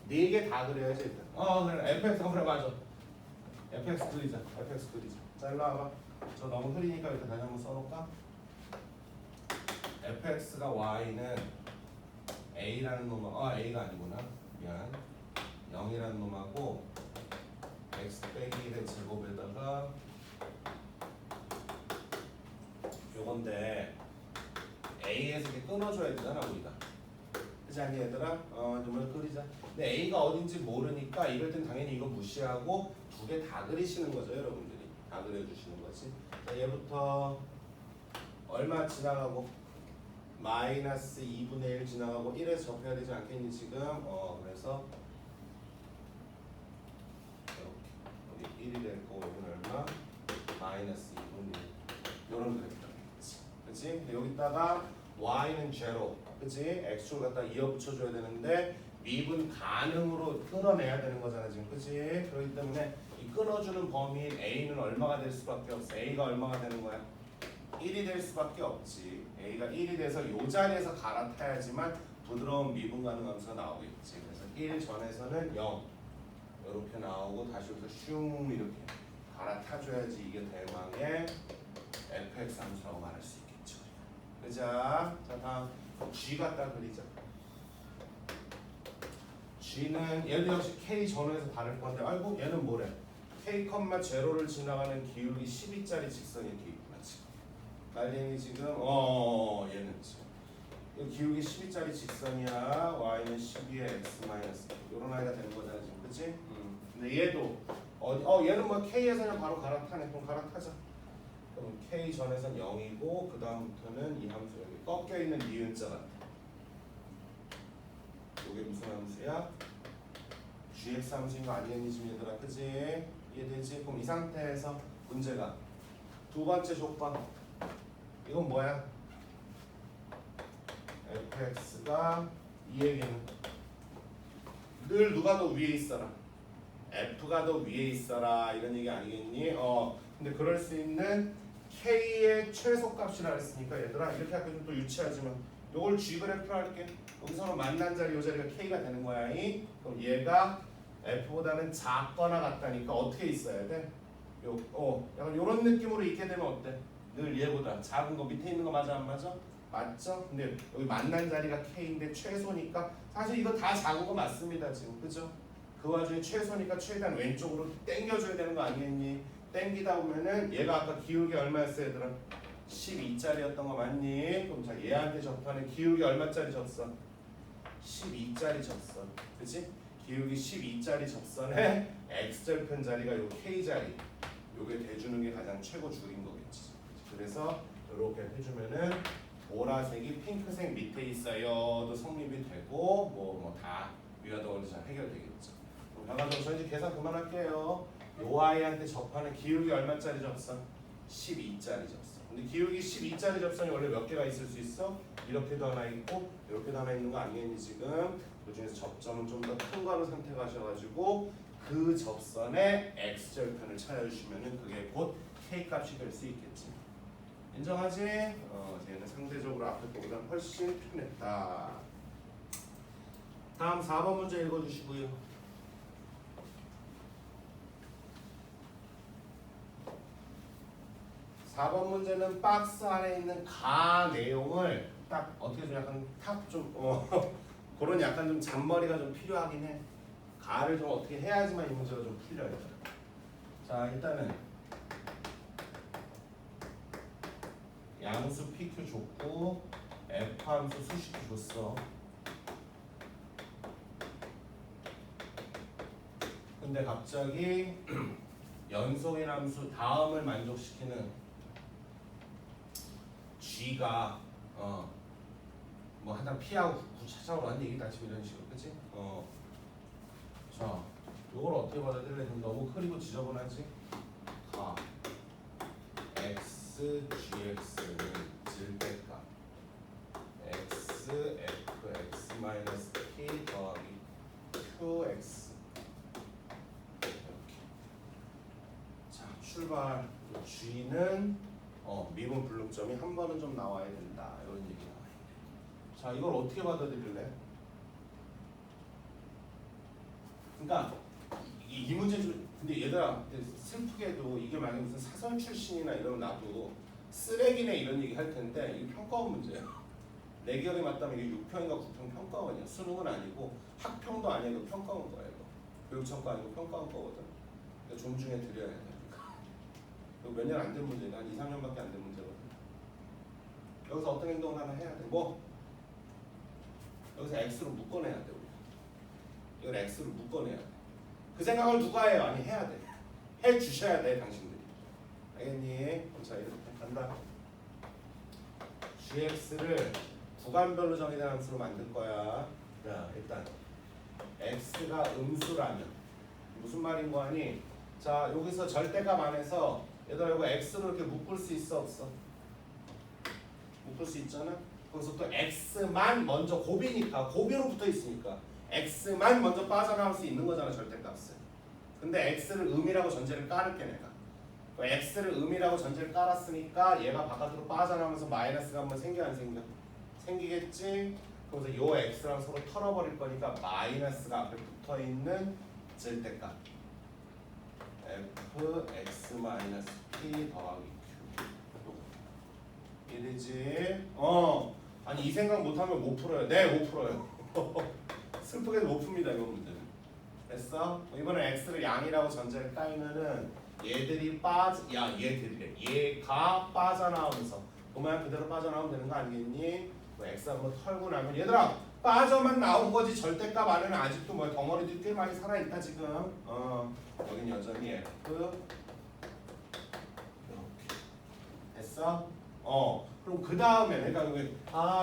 Speaker 1: 네 개 다 그려야지 일단. 그래 fx 그래 맞아. fx 그리자. 자 일로 와봐. 저 너무 흐리니까 일단 다시 한번 써놓을까? fx가 y는 a라는 놈하고 a가 아니구나. 미안. 0이라는 놈하고 x 빼기 1의 제곱에다가 요건데 a에서 이렇게 끊어줘야 되잖아 우리가. 그치 않니 얘들아? 좀 그리자. 근데 a가 어딘지 모르니까 이럴 땐 당연히 이거 무시하고 두 개 다 그리시는 거죠 여러분들이. 다 그려주시는 거지. 자 얘부터 얼마 지나가고 마이너스 2분의 1 지나가고 1에서 접해야 되지 않겠니 지금? 그래서 이렇게 여기 1이 될 거고 여기는 얼마? 마이너스 2분의 1 요런 그래프가 되겠지. 그치? 근데 여기다가 y는 제로 그치? x축을 갖다 이어 붙여줘야 되는데 미분 가능으로 끊어내야 되는 거잖아 지금, 그치? 그렇기 때문에 이 끊어주는 범위인 A는 얼마가 될 수밖에 없어. A가 얼마가 되는 거야? 1이 될 수밖에 없지. A가 1이 돼서 이 자리에서 갈아타야지만 부드러운 미분 가능 함수가 나오겠지. 그래서 1 전에서는 0 이렇게 나오고 다시 여기서 슝 이렇게 갈아타줘야지 이게 대망의 fx 함수라고 말할 수 있겠죠. 그자. 자 다음 g 갖다 그리자. g는 얘도 역시 k 전후에서 다를 건데, 아이고 얘는 뭐래? k, 0를 지나가는 기울기 12짜리 직선이 이렇게 있구나 지금. 말랭이 지금 얘는 지금 이 기울기 12짜리 직선이야. y는 12의 x 마이너스 이런 아이가 되는 거잖아 지금, 그치? 근데 얘도 얘는 뭐 k에서 그냥 바로 갈아타네. 그럼 갈아타자. 그럼 k 전에선 0이고 그 다음부터는 이 함수 여기 꺾여 있는 니은자 같아. 이게 무슨 함수야? gx 함수인 거 아니겠니 지금 얘들아, 그치? 이해되지? 그럼 이 상태에서 문제가 두 번째 조건. 이건 뭐야? fx가 이 얘기는 늘 누가 더 위에 있어라, f가 더 위에 있어라 이런 얘기 아니겠니? 근데 그럴 수 있는 k의 최소값이라 했으니까 얘들아 이렇게 하면 또 유치하지만 요걸 g 그래프로 할게. 여기서는 만난 자리 요 자리가 k가 되는 거야. 그럼 얘가 f보다는 작거나 같다니까 어떻게 있어야 돼? 약간 요런 느낌으로 있게 되면 어때? 늘 얘보다 작은 거 밑에 있는 거 맞아 안 맞아? 맞죠? 근데 여기 만난 자리가 k인데 최소니까 사실 이거 다 작은 거 맞습니다 지금, 그죠? 그 와중에 최소니까 최대한 왼쪽으로 당겨줘야 되는 거 아니겠니? 당기다 보면은 얘가 아까 기울기 얼마였어 얘들아? 12짜리였던 거 맞니? 그럼 자 얘한테 접하는 기울기 얼마짜리 접선? 12짜리 접선, 그치? 기울기 12짜리 접선에 x절편 자리가 요 k자리 요게 돼주는 게 가장 최고 줄인 거겠지. 그래서 이렇게 해주면은 보라색이 핑크색 밑에 있어요도 성립이 되고 뭐 다 위아더 원리 잘 해결되겠죠. 그럼 결과적으로 이제 계산 그만할게요. 요 아이한테 접하는 기울기 얼마짜리 접선? 12짜리 접선. 근데 기울기 12짜리 접선이 원래 몇 개가 있을 수 있어? 이렇게도 하나 있고 이렇게도 하나 있는 거 아니겠니 지금? 그 중에서 접점은 좀 더 큰 거로 선택하셔가지고 그 접선의 x절편을 찾아주시면은 그게 곧 k 값이 될 수 있겠지. 인정하지? 얘는 상대적으로 앞에 거보다 훨씬 편했다. 다음 4번 문제 읽어주시고요. 4번 문제는 박스 안에 있는 가 내용을 딱 어떻게 좀 약간 탁좀 그런 약간 좀 잔머리가 좀 필요하긴 해. 가를 좀 어떻게 해야지만 이 문제가 좀 풀려요. 자 일단은 양수 PQ 줬고 F 함수 수식도 줬어. 근데 갑자기 연속인 함수 다음을 만족시키는 G가 뭐 하나 P하고 9 찾아오라 한 얘기다 지금 이런 식으로, 그치? 자 요걸 어떻게 받아들일래? 좀 너무 흐리고 지저분하지? 가 x gx는 질대값 x f x 마이너스 p 더하기 qx 이렇게. 자 출발 g는 미분 불능점이 한 번은 좀 나와야 된다 이런 얘기 나와요. 자 이걸 어떻게 받아들일래? 그러니까 이 문제 좀 근데 얘들아 슬프게도 이게 만약에 무슨 사설 출신이나 이러면 나도 쓰레기네 이런 얘기 할 텐데 이게 평가원 문제야. 내 기억에 맞다면 이게 6평인가 9평 평가원이야. 수능은 아니고 학평도 아니고 평가원 거야 이거. 교육청과 아니고 평가원 거거든. 그러니까 존중해 드려야 돼. 이거 몇 년 안 된 문제가 한 2, 3년밖에 안 된 문제거든. 여기서 어떤 행동을 하나 해야 돼. 뭐? 여기서 X로 묶어내야 돼 우리. 이걸 X로 묶어내야 돼. 그 생각을 누가 해요? 아니 해야 돼. 해 주셔야 돼 당신들이. 알겠니? 자 이렇게 간다. gx를 구간별로 정의된 함수로 만들 거야. 자 일단 x가 음수라면 무슨 말인 거 아니? 자 여기서 절대값 안에서 얘들아 이거 x로 이렇게 묶을 수 있어 없어? 묶을 수 있잖아. 거기서 또 x만 먼저 곱이니까 곱이로 붙어 있으니까 x만 먼저 빠져나올 수 있는 거잖아 절대값은. 근데 x를 음이라고 전제를 깔을게 내가. x를 음이라고 전제를 깔았으니까 얘가 바깥으로 빠져나오면서 마이너스가 한번 생겨 안 생겨? 생기겠지? 그래서 요 x랑 서로 털어버릴 거니까 마이너스가 앞에 붙어있는 절대값 fx 마이너스 p 더하기 q 이되지? 아니 이 생각 못하면 못 풀어요. 네 못 풀어요. 슬프게도 못 풉니다 이번 문제는. 됐어? 이번에 x를 양이라고 전제를 깔면은 얘가 빠져나오면서 그만 그대로 빠져나오면 되는 거 아니겠니? 뭐 x 한번 털고 나면 얘들아 빠져만 나온 거지 절대값 안에는 아직도 뭐 덩어리들이 꽤 많이 살아있다 지금. 여긴 여전히 f 이렇게 됐어? 그럼 그 다음에 내가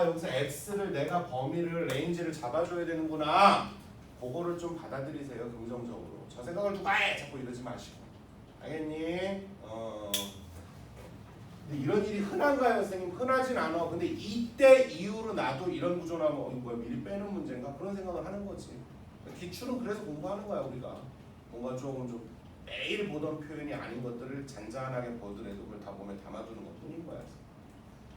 Speaker 1: 여기서 x를 내가 범위를 레인지를 잡아줘야 되는구나. 그거를 좀 받아들이세요 긍정적으로. 저 생각을 누가 해 자꾸 이러지 마시고. 알겠니? 근데 이런 일이 흔한가요 선생님? 흔하진 않아. 근데 이때 이후로 나도 이런 구조 나면 뭐야 미리 빼는 문제인가? 그런 생각을 하는 거지. 기출은 그래서 공부하는 거야 우리가. 뭔가 조금 좀 매일 보던 표현이 아닌 것들을 잔잔하게 보더라도 그걸 다 몸에 담아두는 것 뿐인 거야.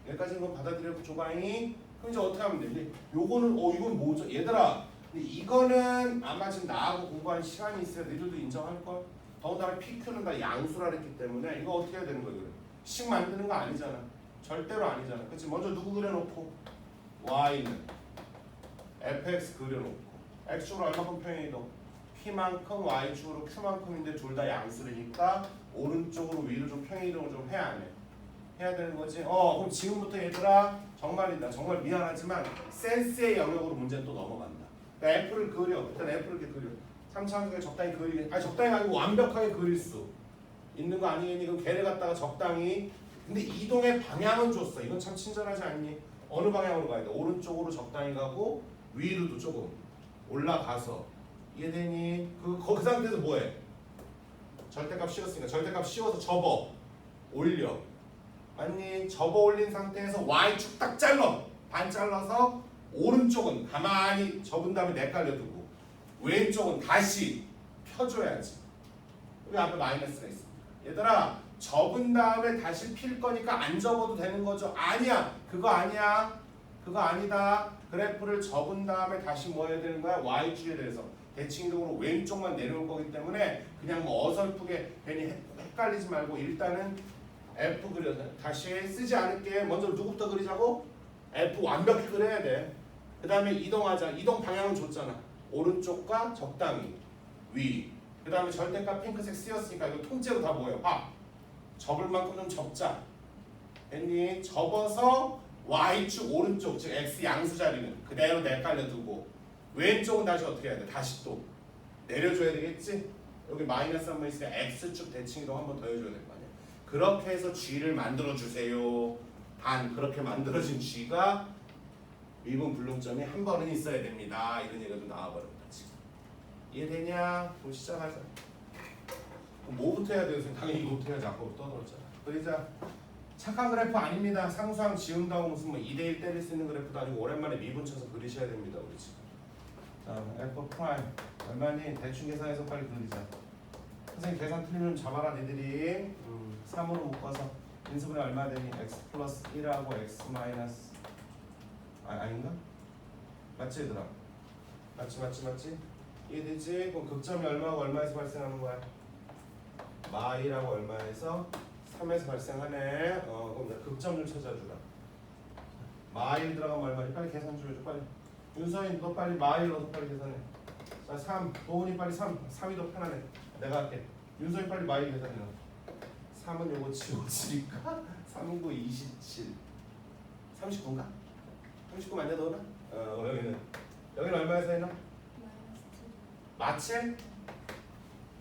Speaker 1: 여기까지 이건 받아들여 조방이. 그럼 이제 어떻게 하면 되지? 요거는 이건 뭐죠? 얘들아 근데 이거는 아마 지금 나하고 공부한 시간이 있어야 너희들도 인정할걸? 더군다나 PQ는 다 양수라 했기 때문에 이거 어떻게 해야 되는 거야? 식 만드는 거 아니잖아. 절대로 아니잖아. 그치? 먼저 누구 그려놓고 y는 fx 그려놓고 x축으로 얼마큼 평행이 더 p만큼 y축으로 q만큼인데 둘 다 양수니까 오른쪽으로 위로 좀 평행이동을 좀 해야 안 해? 해야 되는 거지. 그럼 지금부터 얘들아 정말이다. 정말 미안하지만 센스의 영역으로 문제는 또 넘어간다. 그러니까 f를 그려. 일단 f를 이렇게 그려. 3차원에 적당히 그리게. 아니 적당히 아니고 완벽하게 그릴 수 있는 거 아니겠니? 그럼 걔를 갖다가 적당히. 근데 이동의 방향은 줬어. 이건 참 친절하지 않니? 어느 방향으로 가야 돼? 오른쪽으로 적당히 가고 위로도 조금 올라가서. 이해되니? 그 상태에서 뭐해? 절대값 씌웠으니까 절대값 씌워서 접어 올려. 아니 접어 올린 상태에서 y축 딱 잘라. 반 잘라서 오른쪽은 가만히 접은 다음에 내깔려두고 왼쪽은 다시 펴줘야지. 여기 앞에 마이너스가 있어. 얘들아 접은 다음에 다시 필 거니까 안 접어도 되는 거죠? 아니야. 그거 아니야. 그거 아니다. 그래프를 접은 다음에 다시 뭐 해야 되는 거야? y축에 대해서 대칭이동으로 왼쪽만 내려올 거기 때문에 그냥 뭐 어설프게 괜히 헷갈리지 말고 일단은 F 그려서 다시 쓰지 않을게. 먼저 누구부터 그리자고? F 완벽히 그려야 돼. 그 다음에 이동하자. 이동 방향은 줬잖아. 오른쪽과 적당히 위. 그 다음에 절대값 핑크색 쓰였으니까 이거 통째로 다 뭐예요? 접을 만큼 좀 접자. 됐니? 접어서 Y축 오른쪽 즉 X 양수 자리는 그대로 내깔려두고 왼쪽은 다시 어떻게 해야 돼? 다시 또 내려줘야 되겠지? 여기 마이너스 한 번 있으니까 X축 대칭이동 한 번 더 해줘야 될 거 아니야. 그렇게 해서 G를 만들어주세요. 단 그렇게 만들어진 G가 미분 불능점이 한 번은 있어야 됩니다. 이런 얘기가 좀 나와버립니다. 지금 이해되냐? 그럼 시작하자. 그럼 뭐부터 해야 돼요? 당연히 이거부터 해야지. 아까부터 떠들었잖아. 그러자 착한 그래프 아닙니다. 상수항 지운다고 무슨 뭐 2대1 때릴 수 있는 그래프도 아니고 오랜만에 미분 쳐서 그리셔야 됩니다. 우리 지금. 자, F 프라임 얼마니? 대충 계산해서 빨리 그리자. 선생님 계산 틀리면 잡아라 니들이. 3으로 묶어서 인수분해 얼마 되니? x 플러스 1하고 x 마이너스 아닌가? 맞지 얘들아? 맞지? 이해되지? 그럼 극점이 얼마하고 얼마에서 발생하는 거야? 마1하고 얼마에서? 3에서 발생하네. 그럼 나 극점 좀 찾아주라. 마1 들어가면 얼마니? 빨리 계산 좀 해줘 빨리. 윤서인 너 빨리 마1 넣어서 빨리 계산해. 자 3, 도훈이 빨리 3이 더 편하네. 내가 할게. 윤서인 빨리 마1 계산해. 3은 요거 지워지니까 3, 9, 27 39인가? 39 맞냐 너는? 여기는 얼마에서 했나? 마칠?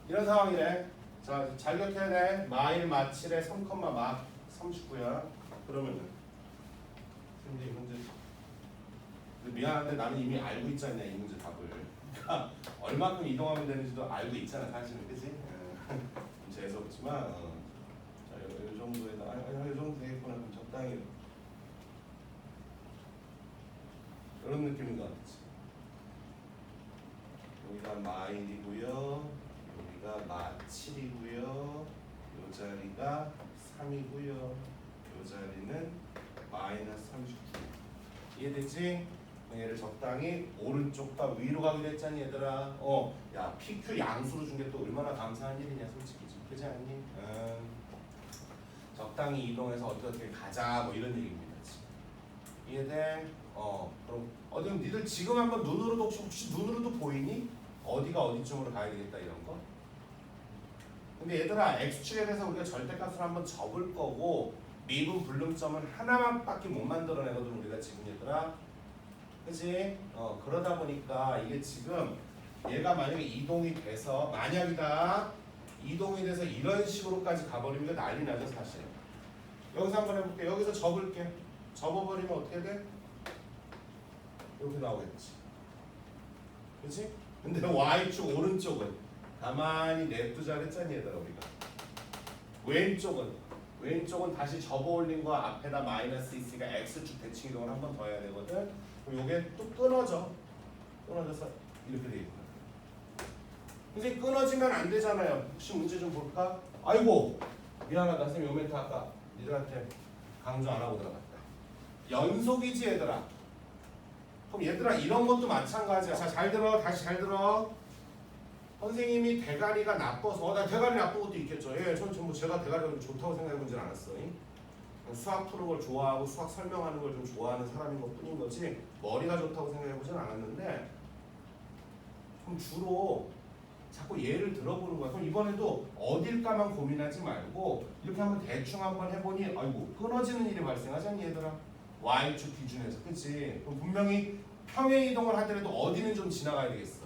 Speaker 1: 이런 상황이래. 자, 잘 기억해야 돼. 마1 마7에 3, 마 39야. 그러면은 근데 이 문제 근데 미안한데 나는 이미 알고 있지 않냐 이 문제 답을. 그러니까 얼마큼 이동하면 되는지도 알고 있잖아 사실은. 그치? 좀 재수없지만 자, 이 정도에다 이 정도 되겠구나. 그럼 적당히 이런 느낌인 것 같지. 여기가 마일이고요. 여기가 마7이고요. 요 자리가 3이고요. 요 자리는 마이너스 39. 이해되지? 얘를 적당히 오른쪽과 위로 가기로 했잖니 얘들아. 야 PQ 양수로 준 게 또 얼마나 감사한 일이냐 솔직히. 그렇지 않니? 적당히 이동해서 어떻게 가자 뭐 이런 얘기입니다. 이해돼? 그럼 어디 니들 지금 한번 눈으로도 혹시 눈으로도 보이니? 어디가 어디쯤으로 가야 되겠다 이런 거? 근데 얘들아 x축에 대해서 우리가 절대값을 한번 접을 거고 미분 불능점은 하나만밖에 못 만들어내거든 우리가 지금 얘들아. 그치? 그러다 보니까 이게 지금 얘가 만약에 이동이 돼서 만약이다 이동이 돼서 이런 식으로까지 가버리면 난리 나죠 사실. 여기서 한번 해볼게. 여기서 접을게. 접어버리면 어떻게 돼? 이렇게 나오겠지. 그치? 근데 Y축 오른쪽은 가만히 냅두자 그랬잖니 얘들아 우리가. 왼쪽은 다시 접어올린 거 앞에다 마이너스 있으니까 X축 대칭 이동을 한 번 더 해야 되거든. 그럼 요게 또 끊어져서 이렇게 돼 있는 거야. 선생님 끊어지면 안 되잖아요. 혹시 문제 좀 볼까? 아이고 미안하다 선생님 요 멘트 아까 니들한테 강조 안 하고 들어갔다. 연속이지 얘들아. 그럼 얘들아 이런 것도 마찬가지야. 자 잘 들어. 다시 잘 들어. 선생님이 대가리가 나빠서 나 대가리 나쁜 것도 있겠죠. 예, 저는 뭐 제가 대가리가 좋다고 생각해 보진 않았어요. 수학 푸는 걸 좋아하고 수학 설명하는 걸 좀 좋아하는 사람인 것 뿐인 거지 머리가 좋다고 생각해 보진 않았는데 그럼 주로 자꾸 예를 들어보는 거야. 그럼 이번에도 어딜까만 고민하지 말고 이렇게 한번 대충 한번 해보니 아이고 끊어지는 일이 발생하지 않니 얘들아? Y축 기준에서 그치? 그럼 분명히 평행 이동을 하더라도 어디는 좀 지나가야 되겠어.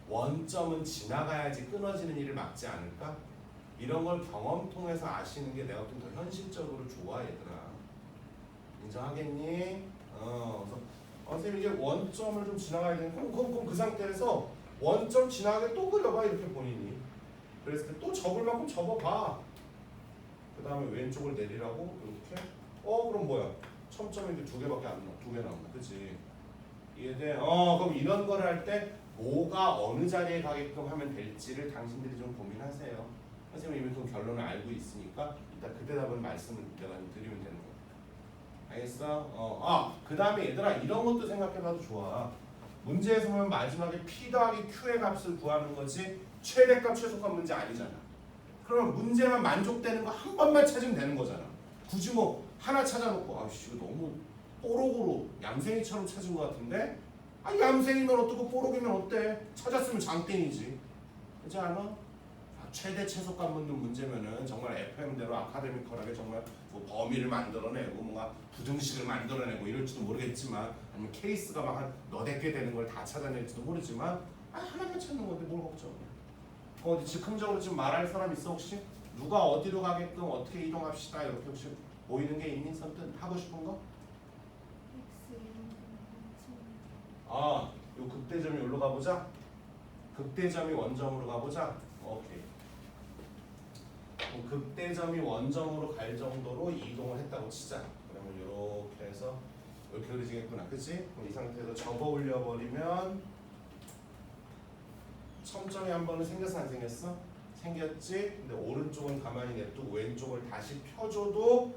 Speaker 1: 원점은 지나가야지 끊어지는 일을 막지 않을까? 이런 걸 경험 통해서 아시는 게 내가 좀 더 현실적으로 좋아 얘들아. 인정하겠니? 그래서 선생님 이제 원점을 좀 지나가야 되니까 그럼 그 상태에서 원점 지나가게 또 그려봐 이렇게 본인이. 그랬을 때 또 접을 만큼 접어봐. 그 다음에 왼쪽을 내리라고 이렇게. 그럼 뭐야? 첨점인데 두 개밖에 안 나와. 두 개 나온다. 그치? 이해돼? 그럼 이런 걸 할 때 뭐가 어느 자리에 가게끔 하면 될지를 당신들이 좀 고민하세요. 선생님이 이미 그 결론을 알고 있으니까 일단 그 대답을 말씀을 내가 드리면 되는 거야. 알겠어? 그 다음에 얘들아 이런 것도 생각해봐도 좋아. 문제에서 보면 마지막에 P 더하기 Q의 값을 구하는 거지 최대값 최소값 문제 아니잖아. 그러면 문제만 만족되는 거 한 번만 찾으면 되는 거잖아. 굳이 뭐 하나 찾아놓고 아씨 이거 너무 뽀록으로 얌생이처럼 찾은 것 같은데 얌생이면 어떻고 뽀록이면 어때? 찾았으면 장땡이지. 그렇지 않아? 최대 최소값 묻는 문제면은 정말 FM대로 아카데미컬하게 정말 뭐 범위를 만들어내고 뭔가 부등식을 만들어내고 이럴지도 모르겠지만 아니면 케이스가 막 한 너댓 개 되는 걸 다 찾아낼지도 모르지만 하나만 찾는 건데 뭘 걱정해. 어디 즉흥적으로 지금 말할 사람 있어 혹시? 누가 어디로 가게끔 어떻게 이동합시다 이렇게 혹시 보이는 게 있니? 선뜻 하고 싶은 거? 요 극대점이 여기로 가보자. 극대점이 원점으로 가보자. 오케이. 극대점이 원점으로 갈 정도로 이동을 했다고 치자. 그러면 이렇게 해서 이렇게 그려지겠구나. 그치? 그럼 이 상태에서 접어 올려버리면 첨점이 한 번은 생겼어 안 생겼어? 생겼지? 근데 오른쪽은 가만히 냅두고 왼쪽을 다시 펴줘도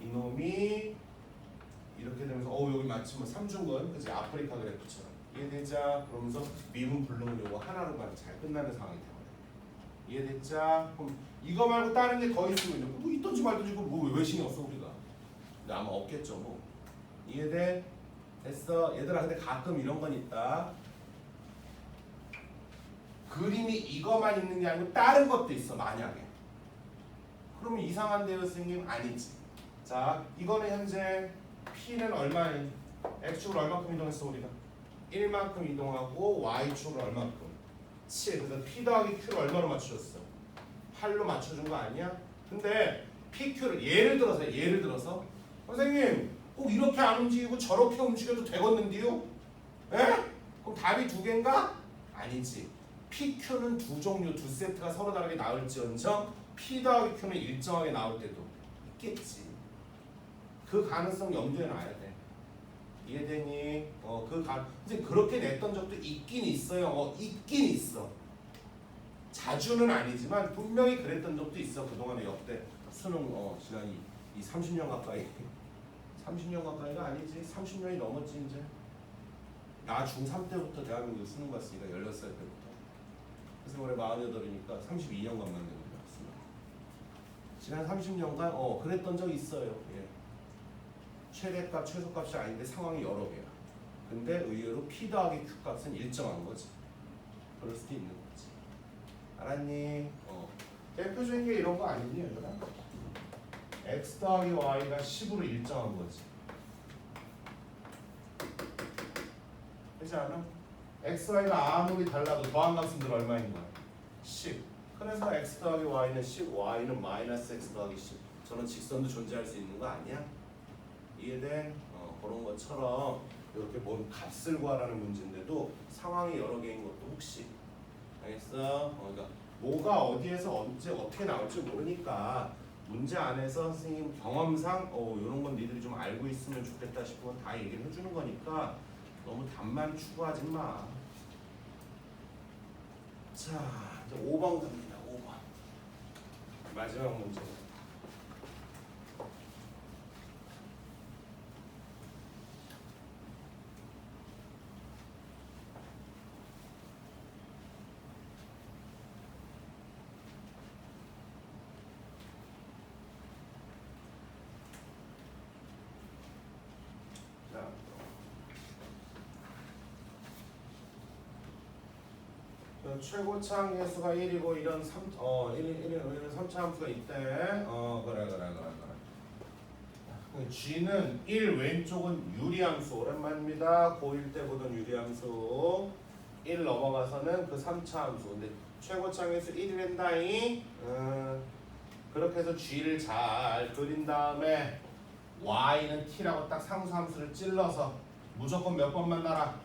Speaker 1: 이놈이 이렇게 되면서 여기 마치 뭐 삼중근 그치? 아프리카 그래프처럼 이해되자? 그러면서 미분 불능은 요거 하나로만 잘 끝나는 상황이 되거든. 이해됐자? 그럼 이거 말고 다른 게 더 있으면 뭐 있던지 말던지 뭐 왜 신경 써 우리가? 근데 아마 없겠죠 뭐. 이해돼? 됐어? 얘들아 근데 가끔 이런 건 있다. 그림이 이거만 있는 게 아니고 다른 것도 있어 만약에. 그러면 이상한데요 선생님? 아니지. 자 이거는 현재 P는 얼마니? X축으로 얼마큼 이동했어 우리가? 1만큼 이동하고 Y축으로 얼마큼? 7. 그래서 P 더하기 Q를 얼마로 맞춰줬어? 8로 맞춰준 거 아니야? 근데 PQ를 예를 들어서 선생님 꼭 이렇게 안 움직이고 저렇게 움직여도 되겠는데요? 에? 그럼 답이 두 개인가? 아니지. PQ는 두 종류, 두 세트가 서로 다르게 나올지언정 P 더하기 Q는 일정하게 나올 때도 있겠지. 그 가능성 염두에 놔야 돼. 이해되니? 선생님 그렇게 냈던 적도 있긴 있어요. 있긴 있어. 자주는 아니지만 분명히 그랬던 적도 있어. 그동안에 역대 수능 지난 이 30년 가까이 30년 가까이가 아니지. 30년이 넘었지 이제. 나 중3 때부터 대한민국 수능 봤으니까 16살 때부터. 그래서 올해 48이니까 32년간만 된 거야. 수능. 지난 30년간 그랬던 적이 있어요. 예. 최대값, 최소값이 아닌데 상황이 여러 개야. 근데 의외로 P 더하기 Q 값은 일정한 거지. 그럴 수도 있는 거지. 알았니? 대표적인 게 이런 거 아니니 얘들아? X 더하기 Y가 10으로 일정한 거지. 그렇지 않아? X, Y가 아무리 달라도 더한 값은 늘 얼마인 거야? 10. 그래서 X 더하기 Y는 10, Y는 마이너스 X 더하기 10. 저는 직선도 존재할 수 있는 거 아니야? 이해돼? 그런 것처럼 이렇게 뭔 값을 구하라는 문제인데도 상황이 여러 개인 것도 혹시 알겠어? 그러니까 뭐가 어디에서 언제 어떻게 나올지 모르니까 문제 안에서 선생님 경험상 이런 건 니들이 좀 알고 있으면 좋겠다 싶으면 다 얘기를 해주는 거니까 너무 답만 추구하지 마. 자, 이제 5번 갑니다. 5번 마지막 문제. 최고차 함수가 1이고 이런 3차 함수가 있대. 그래. G는 1 왼쪽은 유리함수 오랜만입니다. 고1 때 보던 유리함수 1 넘어가서는 그 3차 함수. 근데 최고차 함수 1이란다잉. 그렇게 해서 G를 잘 그린 다음에 Y는 T라고 딱 상수함수를 찔러서 무조건 몇 번 만나라?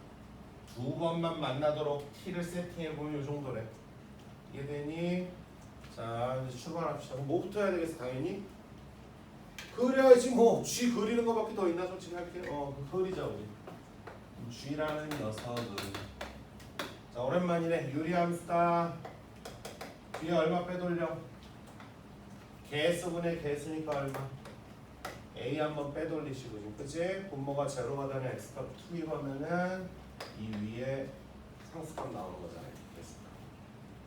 Speaker 1: 2번만 만나도록 T를 세팅해보면 이 정도래. 이해되니? 자 이제 출발합시다. 뭐부터 해야 되겠어 당연히? 그래야지 뭐 G 그리는 거밖에 더 있나 솔직히 할게. 그리자 우리. G라는 녀석은 자 오랜만이네. 유리함수다. 뒤에 얼마 빼돌려? 개수분의 개수니까 얼마? A 한번 빼돌리시고 지금 그치? 분모가 제로가 되는 X값 투입하면은 이 위에 상수값 나오는 거잖아요.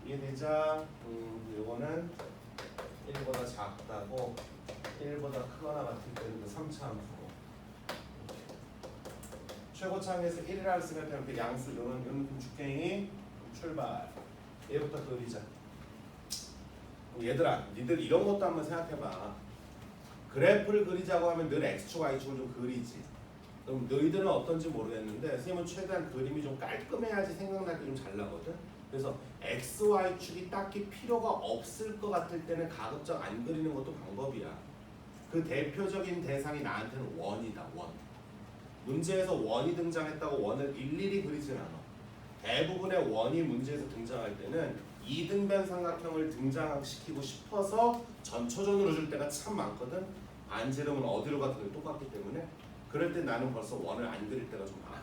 Speaker 1: 이해되자? 요거는 1보다 작다고 1보다 크거나 같을 때는 그 3차 함수고 최고차항에서 1이라고 쓰면 그 양수 요런 죽갱이 출발. 얘부터 그리자. 얘들아 니들 이런 것도 한번 생각해봐. 그래프를 그리자고 하면 늘 X축, Y축을 좀 그리지. 그럼 너희들은 어떤지 모르겠는데 선생님은 최대한 그림이 좀 깔끔해야지 생각나기 좀 잘 나거든. 그래서 X, Y축이 딱히 필요가 없을 것 같을 때는 가급적 안 그리는 것도 방법이야. 그 대표적인 대상이 나한테는 원이다. 원. 문제에서 원이 등장했다고 원을 일일이 그리진 않아. 대부분의 원이 문제에서 등장할 때는 이등변 삼각형을 등장시키고 싶어서 전초전으로 줄 때가 참 많거든. 반지름은 어디로 가도 똑같기 때문에 그럴 때 나는 벌써 원을 안 그릴 때가 좀 많아.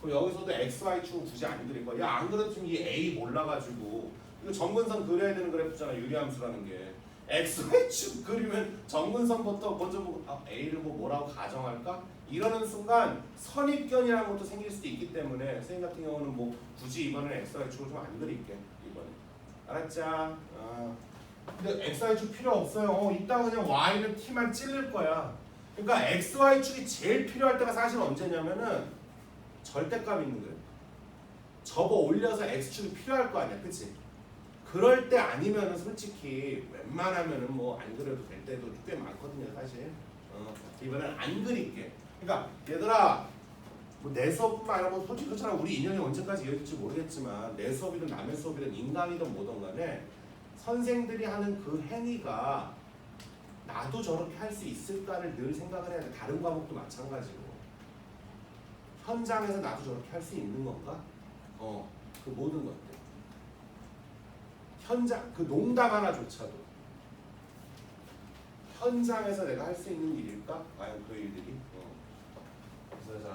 Speaker 1: 그럼 여기서도 x, y축은 굳이 안 그릴 거야. 야 안 그랬으면 이 a 몰라가지고 이거 정근선 그려야 되는 그래프잖아. 유리함수라는 게. x, y축 그리면 정근선부터 먼저 보고 a를 뭐라고 가정할까? 이러는 순간 선입견이라는 것도 생길 수도 있기 때문에 선생님 같은 경우는 뭐 굳이 이번에는 x, y축을 좀 안 그릴게. 이번에. 알았자? 근데 x, y축 필요 없어요. 이따 그냥 y는 t만 찔릴 거야. 그러니까 x, y축이 제일 필요할 때가 사실 언제냐면은 절대값 있는 거예요. 접어 올려서 x축이 필요할 거 아니야. 그치? 그럴 때 아니면은 솔직히 웬만하면은 뭐 안 그려도 될 때도 꽤 많거든요. 사실. 이번엔 안 그릴게. 그러니까 얘들아 뭐 내 수업뿐만 아니라 뭐 솔직히 그렇잖아. 우리 인연이 언제까지 이어질지 모르겠지만 내 수업이든 남의 수업이든 인강이든 뭐든 간에 선생들이 하는 그 행위가 나도 저렇게 할 수 있을까를 늘 생각을 해야 돼. 다른 과목도 마찬가지고. 현장에서 나도 저렇게 할 수 있는 건가? 그 모든 것들. 현장, 그 농담 하나조차도 현장에서 내가 할 수 있는 일일까? 과연 그 일들이? 그래서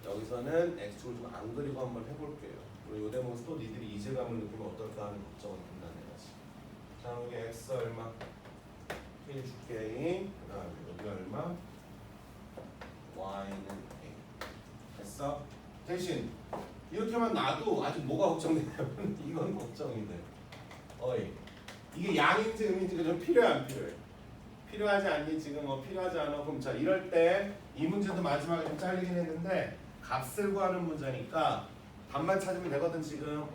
Speaker 1: 자 여기서는 x축을 좀 안 그리고 한번 해볼게요. 그리고 이 대목에서 또 니들이 이질감을 느끼면 어떨까 하는 걱정은 든다는 거지. 자 여기 x 얼마 1 줄게. 그 다음에 여기 얼마 y는 a 됐어? 대신 이렇게만 놔도 아직 뭐가 걱정되냐면 이건 걱정이 돼. 어이 이게 양인지 음인지가 좀 필요해 안 필요해? 필요하지 않니 지금? 필요하지 않아. 그럼 자 이럴 때 이 문제도 마지막에 좀 잘리긴 했는데 값을 구하는 문제니까 답만 찾으면 되거든 지금.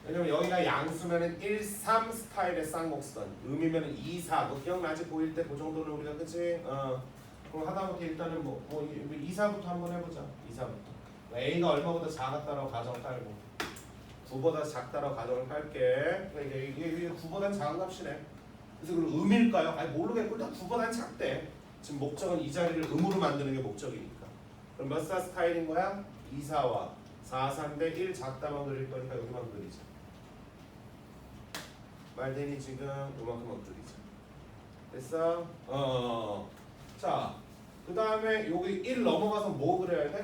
Speaker 1: 왜냐면 여기가 양수면은 1, 3 스타일의 쌍곡선, 음이면은 2, 4. 뭐 기억나지? 보일 때 그 정도는 우리가 그치? 그럼 하다못해 일단은 뭐 2, 4부터 한번 해보자. 2, 4부터. A가 얼마보다 작았다라고 가정을 깔고 9보다 작다라고 가정을 깔게. 그러니까 이게 9보다 작은 값이네. 그래서 그럼 음일까요? 아니 모르겠고 일단 9보다 작대. 지금 목적은 이 자리를 음으로 만드는 게 목적이니까. 그럼 몇 사 스타일인 거야? 2, 4와 4, 3대 1 작다만 그릴 거니까 여기만 그리자. 말되니 지금 요만큼만 그리자. 됐어? 자, 그 다음에 여기 1 넘어가서 뭐 그려야 돼?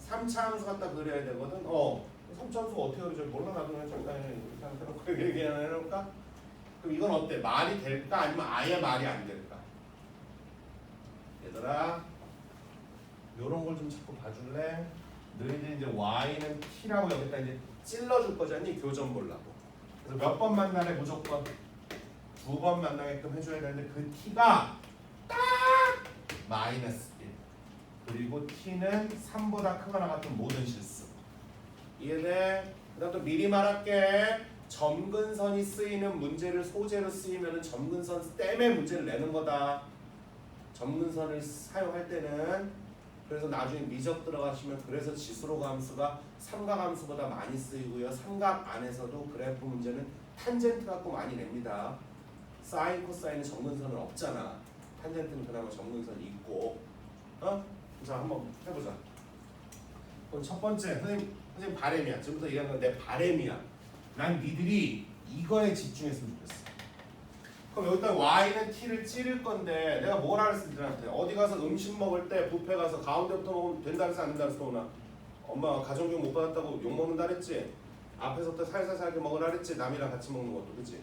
Speaker 1: 3차 함수 갖다 그려야 되거든. 3차 함수가 어떻게 그리지? 몰라 나도 그냥 잠깐 이렇게 해놓고 얘기 하나 해놓을까? 그럼 이건 어때? 말이 될까? 아니면 아예 말이 안 될까? 얘들아 요런 걸 좀 자꾸 봐줄래? 너희들 이제 y는 t라고 여기다 이제 찔러줄 거잖니? 교점 보려고. 그래서 몇 번 만나래? 무조건 2번 만나게끔 해줘야 되는데 그 t가 딱 마이너스 1 그리고 t는 3보다 크거나 같은 모든 실수. 이해돼? 그 다음 또 미리 말할게. 점근선이 쓰이는 문제를 소재로 쓰이면 점근선 때문에 문제를 내는 거다. 점근선을 사용할 때는. 그래서 나중에 미적 들어가시면 그래서 지수로 함수가 삼각함수보다 많이 쓰이고요. 삼각 안에서도 그래프 문제는 탄젠트 갖고 많이 냅니다. 사인, 코사인은 점근선은 없잖아. 탄젠트는 그나마 점근선이 있고. 자 한번 해보자. 그럼 첫 번째 선생님 바램이야. 지금부터 얘기하는 건 내 바램이야. 난 니들이 이거에 집중했으면 좋겠어. 그럼 여기다 y는 t를 찌를 건데 내가 뭐라 그랬어 니들한테? 어디 가서 음식 먹을 때 뷔페 가서 가운데부터 먹으면 된다 그랬어 안 된다 그랬어? 오나 엄마 가정교육 못 받았다고 욕먹는다 그랬지? 앞에서부터 살살살게 먹으라 그랬지? 남이랑 같이 먹는 것도 그치?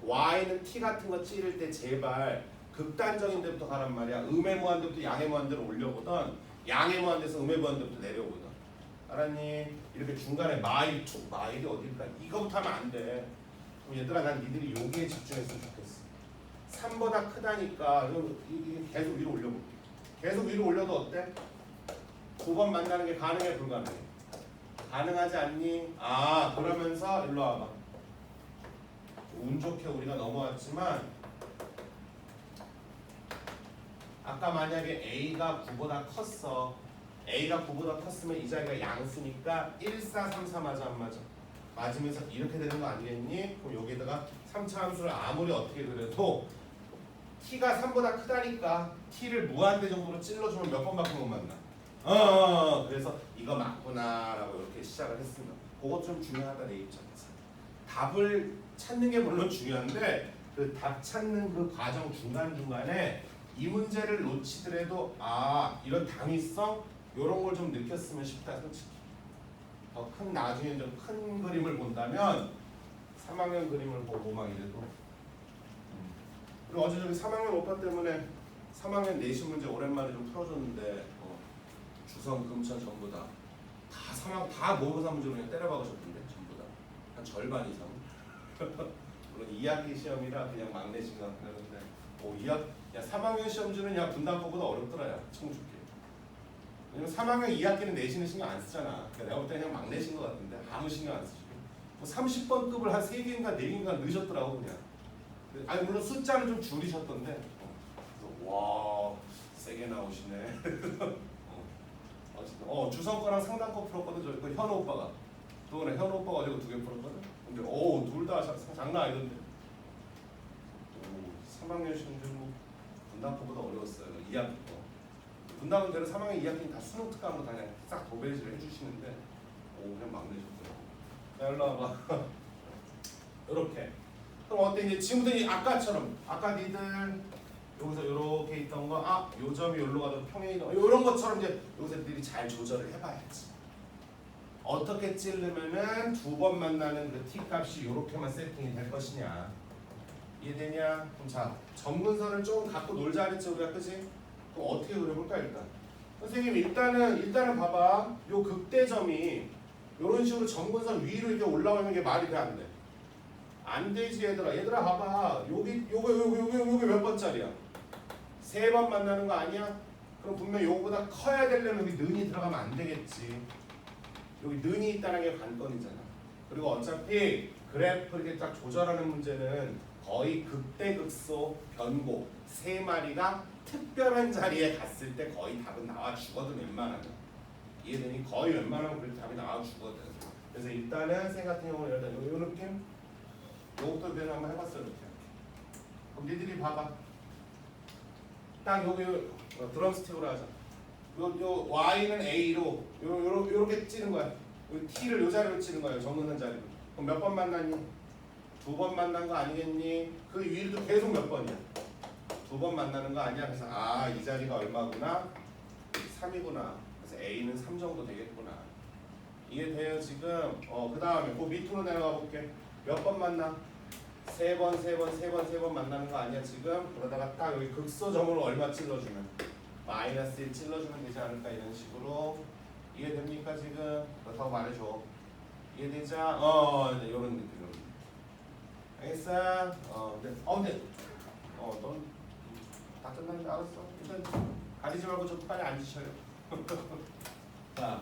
Speaker 1: y는 t 같은 거 찌를 때 제발 극단적인 데부터 가란 말이야. 음의 무한대부터 양의 무한대로 올려보던 양의 무한대에서 음의 무한대부터 내려오거든. 알았니? 이렇게 중간에 마일이 어딜까? 이거부터 하면 안 돼. 그럼 얘들아 난 니들이 여기에 집중했으면 좋겠어. 3보다 크다니까 이게 계속 위로 올려볼게. 계속 위로 올려도 어때? 9번 만나는 게 가능해 불가능해? 가능하지 않니? 그러면서 일로 와봐. 운 좋게 우리가 넘어왔지만 아까 만약에 A가 9보다 컸어. A가 9보다 컸으면 이 자리가 양수니까 1, 4, 3, 4 맞아 안 맞아? 맞으면서 이렇게 되는 거 아니겠니? 그럼 여기다가 3차 함수를 아무리 어떻게 그래도 t가 3보다 크다니까 t를 무한대 정도로 찔러주면 몇 번밖에 못 만나. 그래서 이거 맞구나라고 이렇게 시작을 했으면 그것 좀 중요하다 내 입장에서. 답을 찾는 게 물론 중요한데 그 답 찾는 그 과정 중간중간에 이 문제를 놓치더라도 이런 당위성 이런 걸 좀 느꼈으면 싶다 솔직히. 더 큰 나중에 좀 큰 그림을 본다면 3학년 그림을 보고 막 이래도 그리고 어제 저기 3학년 오빠 때문에 3학년 내신 문제 오랜만에 좀 풀어줬는데 주성, 금천 전부 다 모의고사 문제로 그냥 때려박으셨던데 전부 다한 절반 이상. 물론 2학기 시험이라 그냥 막내 시간 그러는데 3학년 시험지는 분단법보다 어렵더라 야 청주기. 왜냐면 3학년 2학기는 내신을 신경 안 쓰잖아. 그러니까 내가 볼 때 그냥 막 내신 것 같은데 아무 신경 안 쓰시고 뭐 30번급을 한 3개인가 4개인가 넣으셨더라고 그냥. 아니 물론 숫자는 좀 줄이셨던데 그래서 와 세게 나오시네. 주성 거랑 상당 거 풀었거든. 저 현우 오빠가 또 그래 현우 오빠가 어제 2개 풀었거든. 근데 둘 다 장난 아니던데. 3학년 시험지 뭐 분단법보다 어려웠어요. 2학기 거. 분담은 대로 3학년 2학기는 다 수능 특강으로 다 그냥 싹 도배지를 해주시는데 그냥 막 내셨더라고. 자 일로 와봐. 이렇게. 그럼 어때? 이제 지금부터 아까처럼 아까 니들 여기서 이렇게 있던 거, 요 점이 여기로 가도 평행이 이런 것처럼 이제 여기서 들이 잘 조절을 해봐야지. 어떻게 찌르면은 두 번 만나는 그 t 값이 이렇게만 세팅이 될 것이냐. 이해되냐? 그럼 자, 점근선을 조금 갖고 놀자 그랬지 우리가, 그지? 그럼 어떻게 그려볼까 일단? 선생님 일단은 봐봐. 요 극대점이 이런 식으로 점근선 위로 이렇게 올라오는 게 말이 돼 안 돼? 안 되지 얘들아 봐봐. 요게 몇 번짜리야? 3번 만나는 거 아니야? 그럼 분명 요거보다 커야 되려면 여기 는이 들어가면 안 되겠지. 여기 는이 있다는 게 관건이잖아. 그리고 어차피 그래프 이렇게 딱 조절하는 문제는 거의 극대극소 변곡 3마리가 특별한 자리에 갔을 때 거의 답은 나와 주거든. 웬만하면 이해되니? 거의 웬만하면 그렇게 답이 나와 주거든. 그래서 일단은 생 같은 경우는 일단 요 느낌 요것도 그냥 한번 해봤어. 이렇게. 그럼 니들이 봐봐. 딱 여기 드럼스틱으로 하자. 요 y는 a로 요렇게 찌는 거야. 요 t를 요 자리로 찌는 거야. 정근선 자리로. 그럼 몇 번 만났니? 2번 만난 거 아니겠니? 그 위로도 계속 몇 번이야? 2번 만나는 거 아니야? 그래서 이 자리가 얼마구나? 3이구나. 그래서 a는 3 정도 되겠구나. 이해돼요 지금? 그 다음에 그 밑으로 내려가 볼게. 몇 번 만나? 3번 만나는 거 아니야 지금? 그러다가 딱 여기 극소점으로 얼마 찔러주면? -1 찔러주면 되지 않을까 이런 식으로. 이해됩니까 지금? 그렇다고 말해줘. 이해되자? 이제 요런 느낌. 알겠어? 근데 넌 다 끝났는데 알았어. 일단 가리지 말고 좀 빨리 앉으셔요. 자,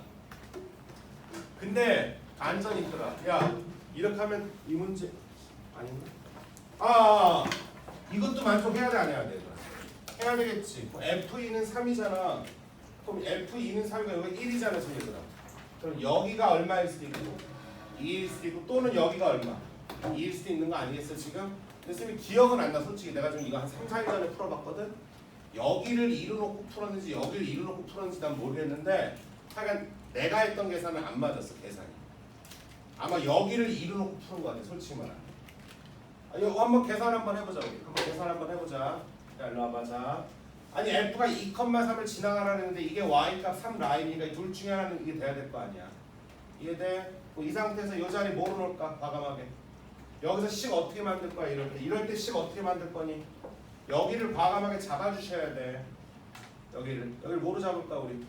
Speaker 1: 근데 안전 있더라. 야, 이렇게 하면 이 문제 아닌가? 이것도 만족해야 돼, 안 해야 돼? 해야 되겠지. F2는 3이잖아. 그럼 F2는 3이가 여기 1이잖아, 지금 얘들아. 그럼 여기가 얼마일 수도 있고 2일 수도 있고 또는 여기가 얼마? 2일 수도 있는 거 아니겠어 지금? 근데 쌤이 기억은 안 나. 솔직히 내가 지금 이거 한 3, 4일 전에 풀어봤거든? 여기를 2로 놓고 풀었는지 여기를 2로 놓고 풀었는지 난 모르겠는데 하여간 내가 했던 계산은 안 맞았어, 계산이. 아마 여기를 2로 놓고 푸는 거 같아, 솔직히 말하면. 이거 한번 계산 한번 해보자. 우리. 한번 계산 한번 해보자. 자, 일로 와봐. 자. 아니 F가 2,3을 지나가라는데 이게 Y값 3 라인이니까 둘 중에 하나는 이게 돼야 될 거 아니야. 이해돼? 이 상태에서 이 자리 뭐로 놓을까? 과감하게. 여기서 식 어떻게 만들 거야? 이럴 때 식 어떻게 만들 거니? 여기를 과감하게 잡아주셔야 돼. 여기를 뭐로 잡을까 우리?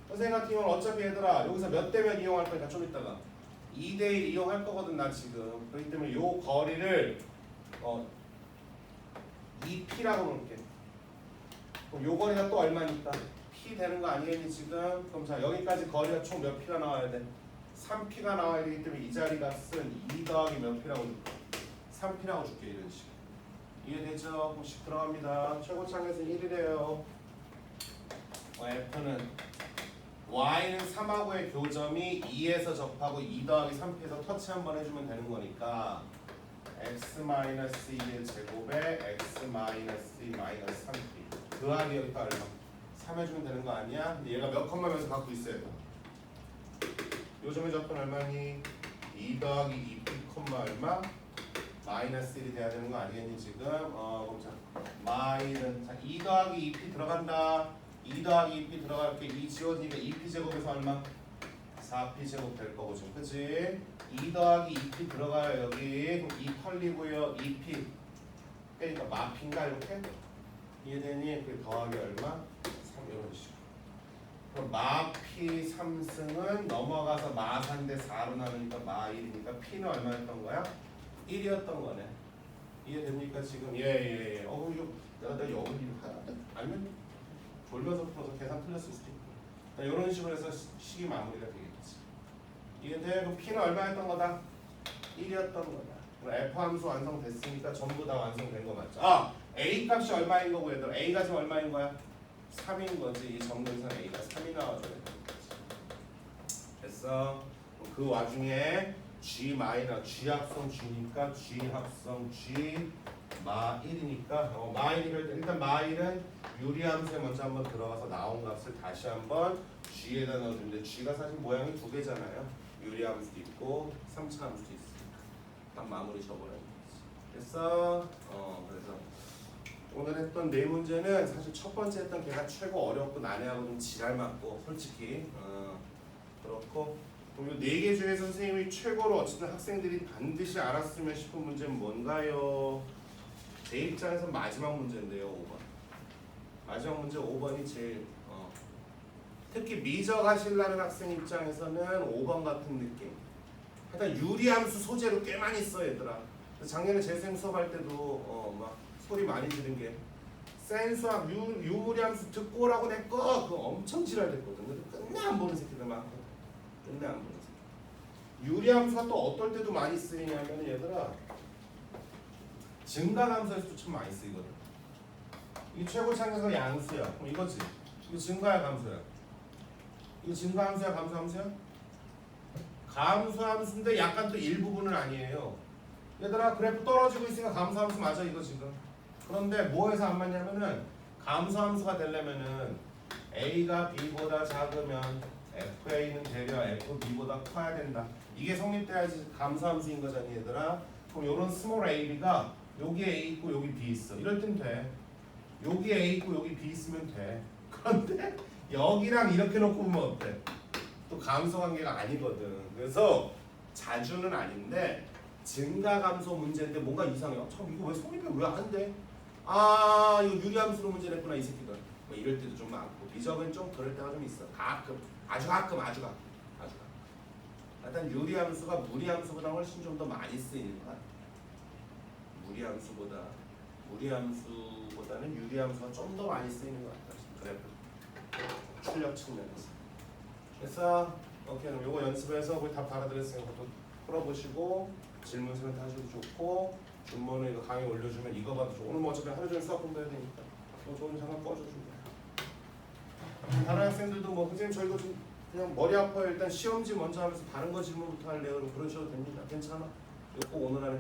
Speaker 1: 선생님 같은 경우는 어차피 얘들아 여기서 몇 대 몇 이용할 거니까 좀 이따가 2대1 이용할 거거든 나 지금. 그렇기 때문에 요 거리를 2p라고 놓을게. 그럼 요 거리가 또 얼마니까? p 되는 거 아니겠니 지금? 그럼 자 여기까지 거리가 총 몇 p가 나와야 돼? 3p가 나와야 되기 때문에 이 자리 값은 2 더하기 몇 p라고 줄까? 3p라고 줄게 이런 식. 이해되죠? 공식 들어갑니다. 최고창에서 1이래요. F는 Y는 3하고의 교점이 2에서 접하고 2 더하기 3p에서 터치 한번 해주면 되는 거니까 x-2의 제곱에 x-2-3p 더하기 여기가 얼마? 3 해주면 되는 거 아니야? 근데 얘가 몇 컴마면서 갖고 있어야 돼. 요점의 접근 얼마니? 2 더하기 2p 콤마 얼마? -1이 돼야 되는 거 아니겠니 지금? 그럼 자 마이는 자 2 더하기 2p 들어간다. 2 더하기 2p 들어갈게. 2 지워지니까 2p 제곱에서 얼마? 4p 제곱 될 거고 지금 그치? 2 더하기 2p 들어가요 여기. 2 털리고요 2p 그러니까 마p인가 이렇게? 이해되니? 그 더하기 얼마? 3 이런 식으로. 그럼 마p 3승은 넘어가서 마4인데 4로 나누니까 마1이니까 p는 얼마였던 거야? 1이었던 거네. 이해됩니까 지금? 예. 그럼 이거 내가 여기 아니면 돌면서 풀어서 계산 틀렸을 수도 있고. 이런 식으로 해서 식이 마무리가 되겠지. 이해돼? 그럼 p는 얼마였던 거다? 1이었던 거다. 그럼 f 함수 완성됐으니까 전부 다 완성된 거 맞죠? a 값이 얼마인 거고 얘들 a가 지금 얼마인 거야? 3인 거지. 이 점근선 a가 3이 나와줘야 되는 거지. 됐어? 그 와중에 G 마이너 G 합성 G니까 G 합성 G 마1이니까 마1이니까 일단 마1은 유리함수에 먼저 한번 들어가서 나온 값을 다시 한번 G에다 넣어주는데 G가 사실 모양이 두 개잖아요. 유리함수도 있고 3차 함수도 있으니까 딱 마무리 져버려야 되지. 됐어? 그래서 오늘 했던 네 문제는 사실 첫 번째 했던 걔가 최고 어렵고 난해하고 좀 지랄 맞고 솔직히 그렇고 그럼 네 개 중에 선생님이 최고로 어쨌든 학생들이 반드시 알았으면 싶은 문제는 뭔가요? 제 입장에서 마지막 문제인데요. 5번 마지막 문제 5번이 제일 특히 미적 하시려는 학생 입장에서는 5번 같은 느낌. 하여튼 유리함수 소재로 꽤 많이 써 얘들아. 작년에 재생 수업할 때도 막 소리 많이 지른 게 센수학 유무리함수 듣고 오라고 내거 그거 엄청 지랄됐거든. 근데 끝내 안 보는 새끼들 많거든. 끝내 안 보는 새끼. 유리함수가 또 어떨 때도 많이 쓰이냐면 얘들아 증가함수에서도 참 많이 쓰이거든. 이 최고차항에서 양수야. 그럼 이거지. 이거 증가야 감수야. 이거 증가함수야 감수함수야? 감수함수인데 약간 또 일부분은 아니에요. 얘들아 그래프 떨어지고 있으니까 감수함수 맞아 이거 지금. 그런데 뭐에서 안 맞냐면은 감수함수가 되려면은 A가 B보다 작으면 FA는 되려 FB보다 커야 된다. 이게 성립돼야지 감수함수인 거잖니 얘들아. 그럼 요런 스몰 AB가 여기에 A 있고 여기 B 있어. 이럴 땐 돼. 여기 A 있고 여기 B 있으면 돼. 그런데 여기랑 이렇게 놓고 보면 어때? 또 감소 관계가 아니거든. 그래서 자주는 아닌데 증가감소 문제인데 뭔가 이상해. 참 이거 왜 성립이 왜 안 돼? 아 이거 유리함수로 문제 냈구나 이 새끼들. 뭐 이럴 때도 좀 많고 미적은 좀 그럴 때가 좀 있어. 가끔 아주 가끔 아주 가끔. 일단 유리함수가 무리함수보다 훨씬 좀 더 많이 쓰이는 것 같아. 무리함수보다는 유리함수가 좀 더 많이 쓰이는 것 같다. 그래프 출력 측면에서. 그래서 오케이 그럼 요거 연습해서 거의 답 알아들었으니까 그것도 풀어보시고 질문 쓰면 하셔도 좋고 준모는 이거 강의 올려주면 이거 봐도 좋고 오늘 뭐 어차피 하루 종일 수학 공부해야 되니까 뭐 좋은 잠깐 꺼줘주고 다른 학생들도 뭐 선생님 저 이거 좀 그냥 머리 아파요 일단 시험지 먼저 하면서 다른 거 질문부터 할래요 그럼 그러셔도 됩니다 괜찮아 이거 꼭 오늘 안에